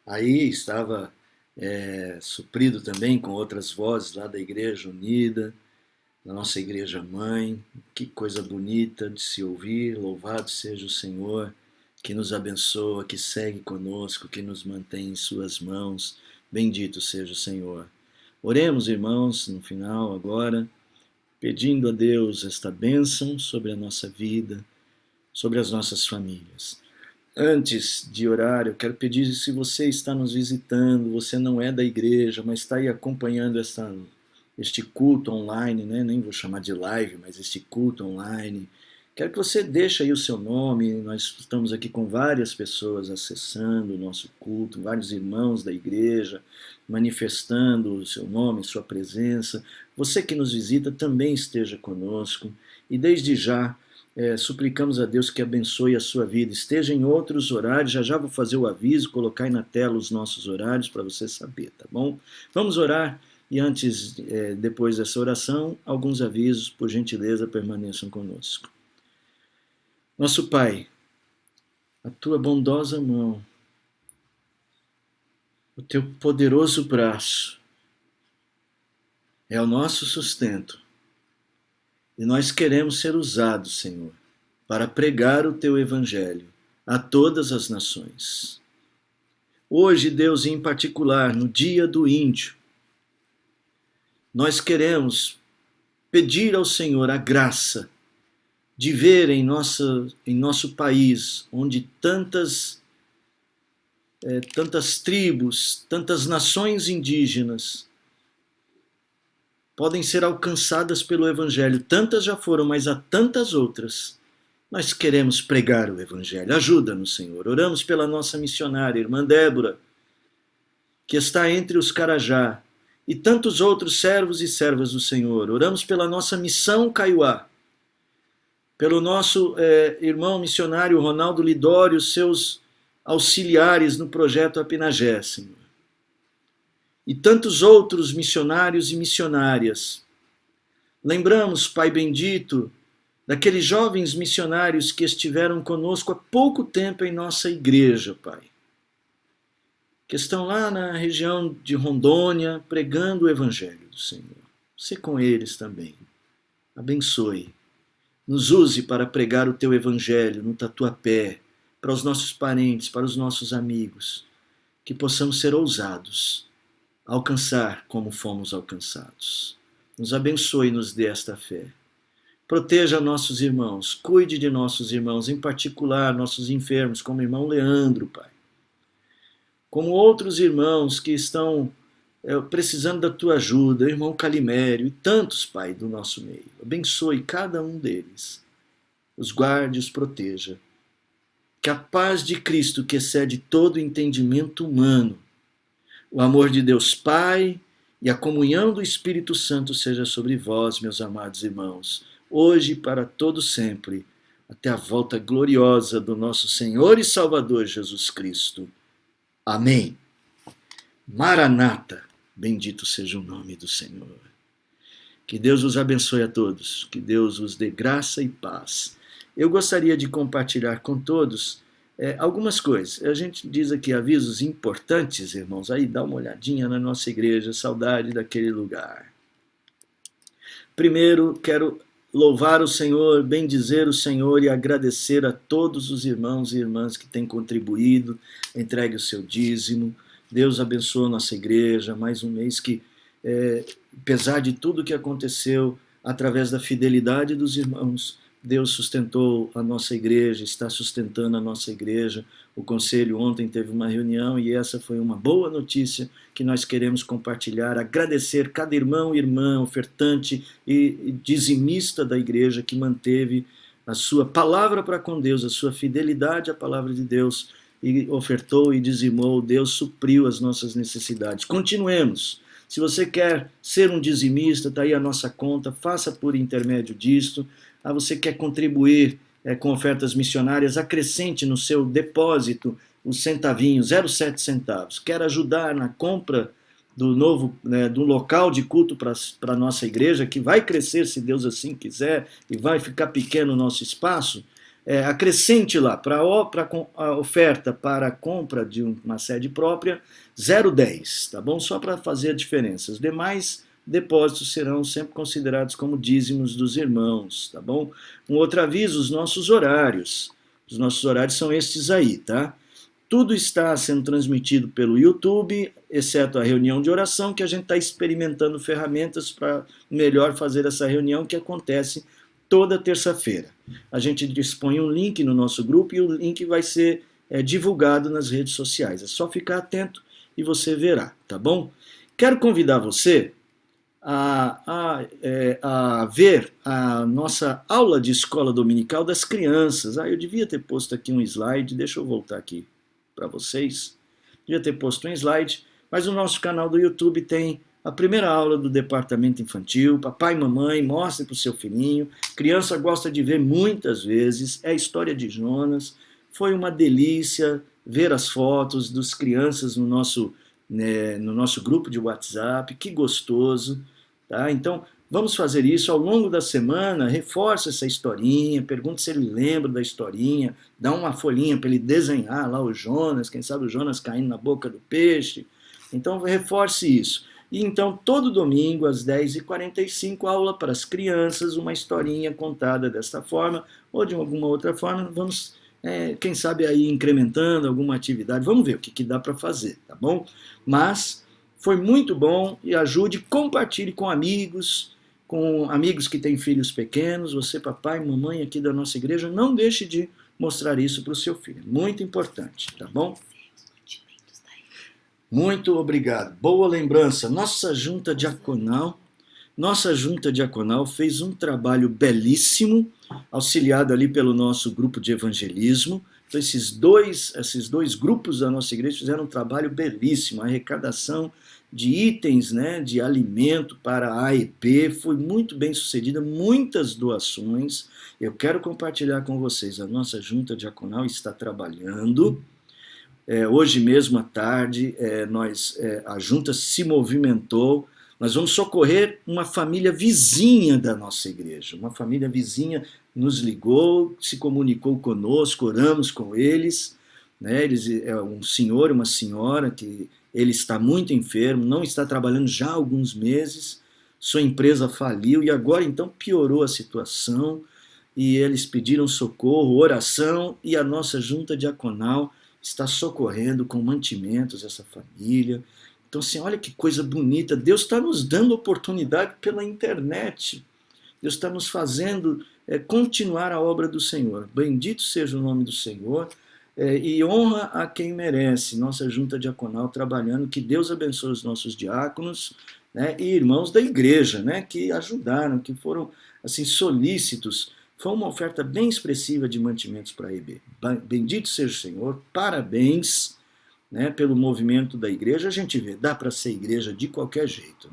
Aí estava suprido também com outras vozes lá da Igreja Unida, da nossa Igreja Mãe. Que coisa bonita de se ouvir. Louvado seja o Senhor, que nos abençoa, que segue conosco, que nos mantém em suas mãos. Bendito seja o Senhor. Oremos, irmãos, no final agora, pedindo a Deus esta bênção sobre a nossa vida, sobre as nossas famílias. Antes de orar, eu quero pedir, se você está nos visitando, você não é da igreja, mas está aí acompanhando este culto online, né? Nem vou chamar de live, mas este culto online, Quero que você deixe aí o seu nome. Nós estamos aqui com várias pessoas acessando o nosso culto, vários irmãos da igreja manifestando o seu nome, sua presença. Você que nos visita também esteja conosco. E desde já, suplicamos a Deus que abençoe a sua vida. Esteja em outros horários, já vou fazer o aviso, colocar aí na tela os nossos horários para você saber, tá bom? Vamos orar e antes, depois dessa oração, alguns avisos, por gentileza, permaneçam conosco. Nosso Pai, a tua bondosa mão, o teu poderoso braço é o nosso sustento. E nós queremos ser usados, Senhor, para pregar o teu evangelho a todas as nações. Hoje, Deus, em particular, no Dia do Índio, nós queremos pedir ao Senhor a graça de ver em nosso país, onde tantas tribos, tantas nações indígenas podem ser alcançadas pelo Evangelho. Tantas já foram, mas há tantas outras. Nós queremos pregar o Evangelho. Ajuda-nos, Senhor. Oramos pela nossa missionária, irmã Débora, que está entre os Carajá, e tantos outros servos e servas do Senhor. Oramos pela nossa missão Kaiowá, pelo nosso irmão missionário Ronaldo Lidório, seus auxiliares no projeto Apinagé, Senhor. E tantos outros missionários e missionárias. Lembramos, Pai bendito, daqueles jovens missionários que estiveram conosco há pouco tempo em nossa igreja, Pai. Que estão lá na região de Rondônia, pregando o Evangelho do Senhor. Você com eles também. Abençoe. Nos use para pregar o teu Evangelho no Tatuapé, para os nossos parentes, para os nossos amigos. Que possamos ser ousados, alcançar como fomos alcançados. Nos abençoe e nos dê esta fé. Proteja nossos irmãos, cuide de nossos irmãos, em particular nossos enfermos, como o irmão Leandro, Pai. Como outros irmãos que estão precisando da tua ajuda, o irmão Calimério e tantos, Pai, do nosso meio. Abençoe cada um deles. Os guarde, os proteja. Que a paz de Cristo, que excede todo entendimento humano, o amor de Deus Pai e a comunhão do Espírito Santo seja sobre vós, meus amados irmãos, hoje e para todo sempre, até a volta gloriosa do nosso Senhor e Salvador Jesus Cristo. Amém. Maranata, bendito seja o nome do Senhor. Que Deus os abençoe a todos, que Deus os dê graça e paz. Eu gostaria de compartilhar com todos algumas coisas. A gente diz aqui avisos importantes, irmãos. Aí dá uma olhadinha na nossa igreja, saudade daquele lugar. Primeiro, quero louvar o Senhor, bendizer o Senhor e agradecer a todos os irmãos e irmãs que têm contribuído, entregue o seu dízimo. Deus abençoe a nossa igreja, mais um mês que, apesar de tudo que aconteceu, através da fidelidade dos irmãos, Deus sustentou a nossa igreja, está sustentando a nossa igreja. O conselho ontem teve uma reunião e essa foi uma boa notícia que nós queremos compartilhar. Agradecer cada irmão e irmã, ofertante e dizimista da igreja que manteve a sua palavra para com Deus, a sua fidelidade à palavra de Deus e ofertou e dizimou. Deus supriu as nossas necessidades. Continuemos. Se você quer ser um dizimista, está aí a nossa conta, faça por intermédio disto. Você quer contribuir com ofertas missionárias, acrescente no seu depósito os centavinhos, 0,7 centavos. Quer ajudar na compra do do local de culto para a nossa igreja, que vai crescer se Deus assim quiser, e vai ficar pequeno o nosso espaço, acrescente lá, para a oferta para a compra de uma sede própria, 0,10, tá bom? Só para fazer a diferença. Os demais depósitos serão sempre considerados como dízimos dos irmãos, tá bom? Um outro aviso, os nossos horários. Os nossos horários são estes aí, tá? Tudo está sendo transmitido pelo YouTube, exceto a reunião de oração, que a gente está experimentando ferramentas para melhor fazer essa reunião, que acontece toda terça-feira. A gente dispõe um link no nosso grupo e o link vai ser divulgado nas redes sociais. É só ficar atento e você verá, tá bom? Quero convidar você a ver a nossa aula de escola dominical das crianças. Eu devia ter posto aqui um slide, deixa eu voltar aqui para vocês. Devia ter posto um slide, mas no nosso canal do YouTube tem a primeira aula do departamento infantil. Papai e mamãe, mostrem para o seu filhinho. Criança gosta de ver muitas vezes. É a história de Jonas. Foi uma delícia ver as fotos das crianças no nosso grupo de WhatsApp. Que gostoso. Tá? Então, vamos fazer isso ao longo da semana. Reforça essa historinha, pergunta se ele lembra da historinha, dá uma folhinha para ele desenhar lá o Jonas, quem sabe o Jonas caindo na boca do peixe. Então, reforce isso. E então, todo domingo, às 10h45, aula para as crianças, uma historinha contada desta forma, ou de alguma outra forma. Vamos, quem sabe, aí incrementando alguma atividade. Vamos ver o que dá para fazer, tá bom? Mas foi muito bom e ajude, compartilhe com amigos que têm filhos pequenos. Você, papai, mamãe aqui da nossa igreja, não deixe de mostrar isso para o seu filho. Muito importante, tá bom? Muito obrigado. Boa lembrança. Nossa junta diaconal fez um trabalho belíssimo, auxiliado ali pelo nosso grupo de evangelismo. Então, esses dois grupos da nossa igreja fizeram um trabalho belíssimo. A arrecadação de itens, de alimento para a AEP foi muito bem sucedida, muitas doações. Eu quero compartilhar com vocês, a nossa junta diaconal está trabalhando. Hoje mesmo à tarde, a junta se movimentou. Nós vamos socorrer uma família vizinha da nossa igreja. Uma família vizinha nos ligou, se comunicou conosco, oramos com eles. Um senhor e uma senhora que ele está muito enfermo, não está trabalhando já há alguns meses, sua empresa faliu e agora então piorou a situação e eles pediram socorro, oração, e a nossa junta diaconal está socorrendo com mantimentos essa família. Então, assim, olha que coisa bonita. Deus está nos dando oportunidade pela internet. Deus está nos fazendo continuar a obra do Senhor. Bendito seja o nome do Senhor e honra a quem merece. Nossa junta diaconal trabalhando. Que Deus abençoe os nossos diáconos, e irmãos da igreja, que ajudaram, que foram assim solícitos. Foi uma oferta bem expressiva de mantimentos para a EB. Bendito seja o Senhor, parabéns pelo movimento da igreja. A gente vê, dá para ser igreja de qualquer jeito.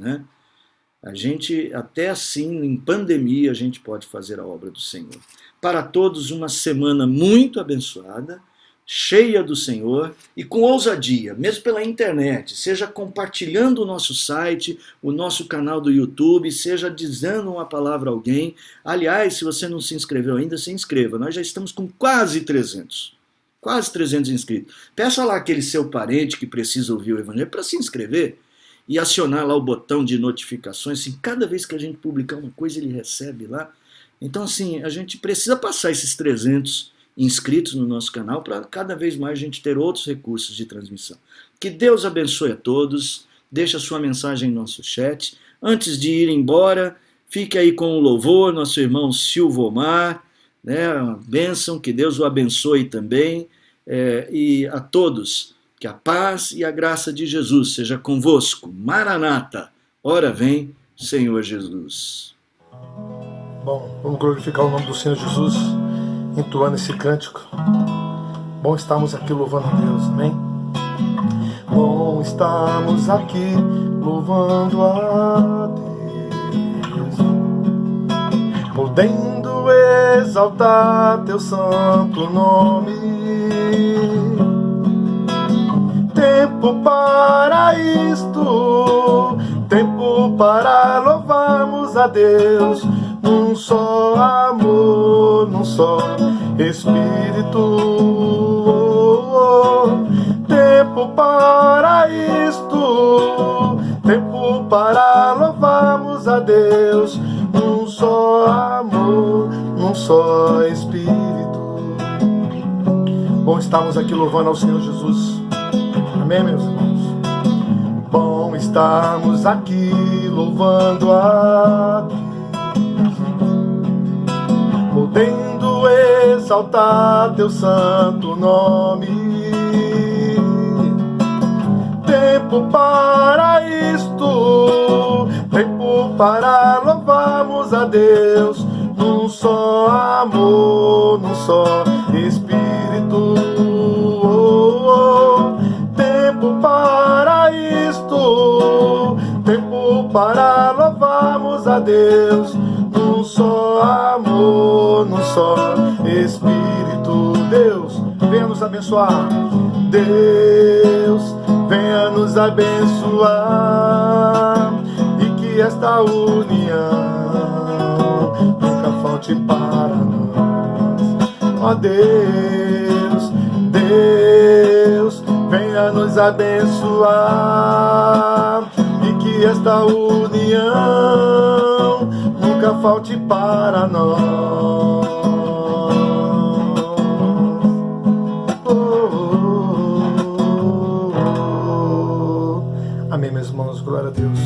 A gente, até assim, em pandemia, a gente pode fazer a obra do Senhor. Para todos, uma semana muito abençoada, cheia do Senhor e com ousadia, mesmo pela internet, seja compartilhando o nosso site, o nosso canal do YouTube, seja dizendo uma palavra a alguém. Aliás, se você não se inscreveu ainda, se inscreva. Nós já estamos com quase 300 inscritos. Peça lá aquele seu parente que precisa ouvir o Evangelho para se inscrever e acionar lá o botão de notificações. Assim, cada vez que a gente publicar uma coisa, ele recebe lá. Então, assim, a gente precisa passar esses 300 inscritos no nosso canal para cada vez mais a gente ter outros recursos de transmissão. Que Deus abençoe a todos. Deixe a sua mensagem no nosso chat. Antes de ir embora, fique aí com o louvor, nosso irmão Silvomar, uma bênção, que Deus o abençoe também, e a todos, que a paz e a graça de Jesus seja convosco. Maranata, ora vem, Senhor Jesus. Bom, vamos glorificar o nome do Senhor Jesus, entoando esse cântico. Bom estarmos aqui louvando a Deus, amém? Bom estarmos aqui louvando a Deus, podendo exaltar teu santo nome. Tempo para isto, tempo para louvarmos a Deus, num só amor, num só Espírito. Tempo para isto, tempo para louvarmos a Deus, num só amor, num só Espírito. Bom estarmos aqui louvando ao Senhor Jesus. Amém, meus irmãos? Bom estarmos aqui louvando a Deus, podendo exaltar teu santo nome. Tempo para isto, tempo para louvarmos a Deus, num só amor, num só Espírito. Tempo para isto, tempo para louvarmos a Deus, num só amor, num só Espírito. Deus, venha nos abençoar. Deus, venha nos abençoar, e que esta união nunca falte para nós. Ó Deus, Deus, venha nos abençoar, e que esta união nunca falte para nós. Amém, meus irmãos, glória a Deus.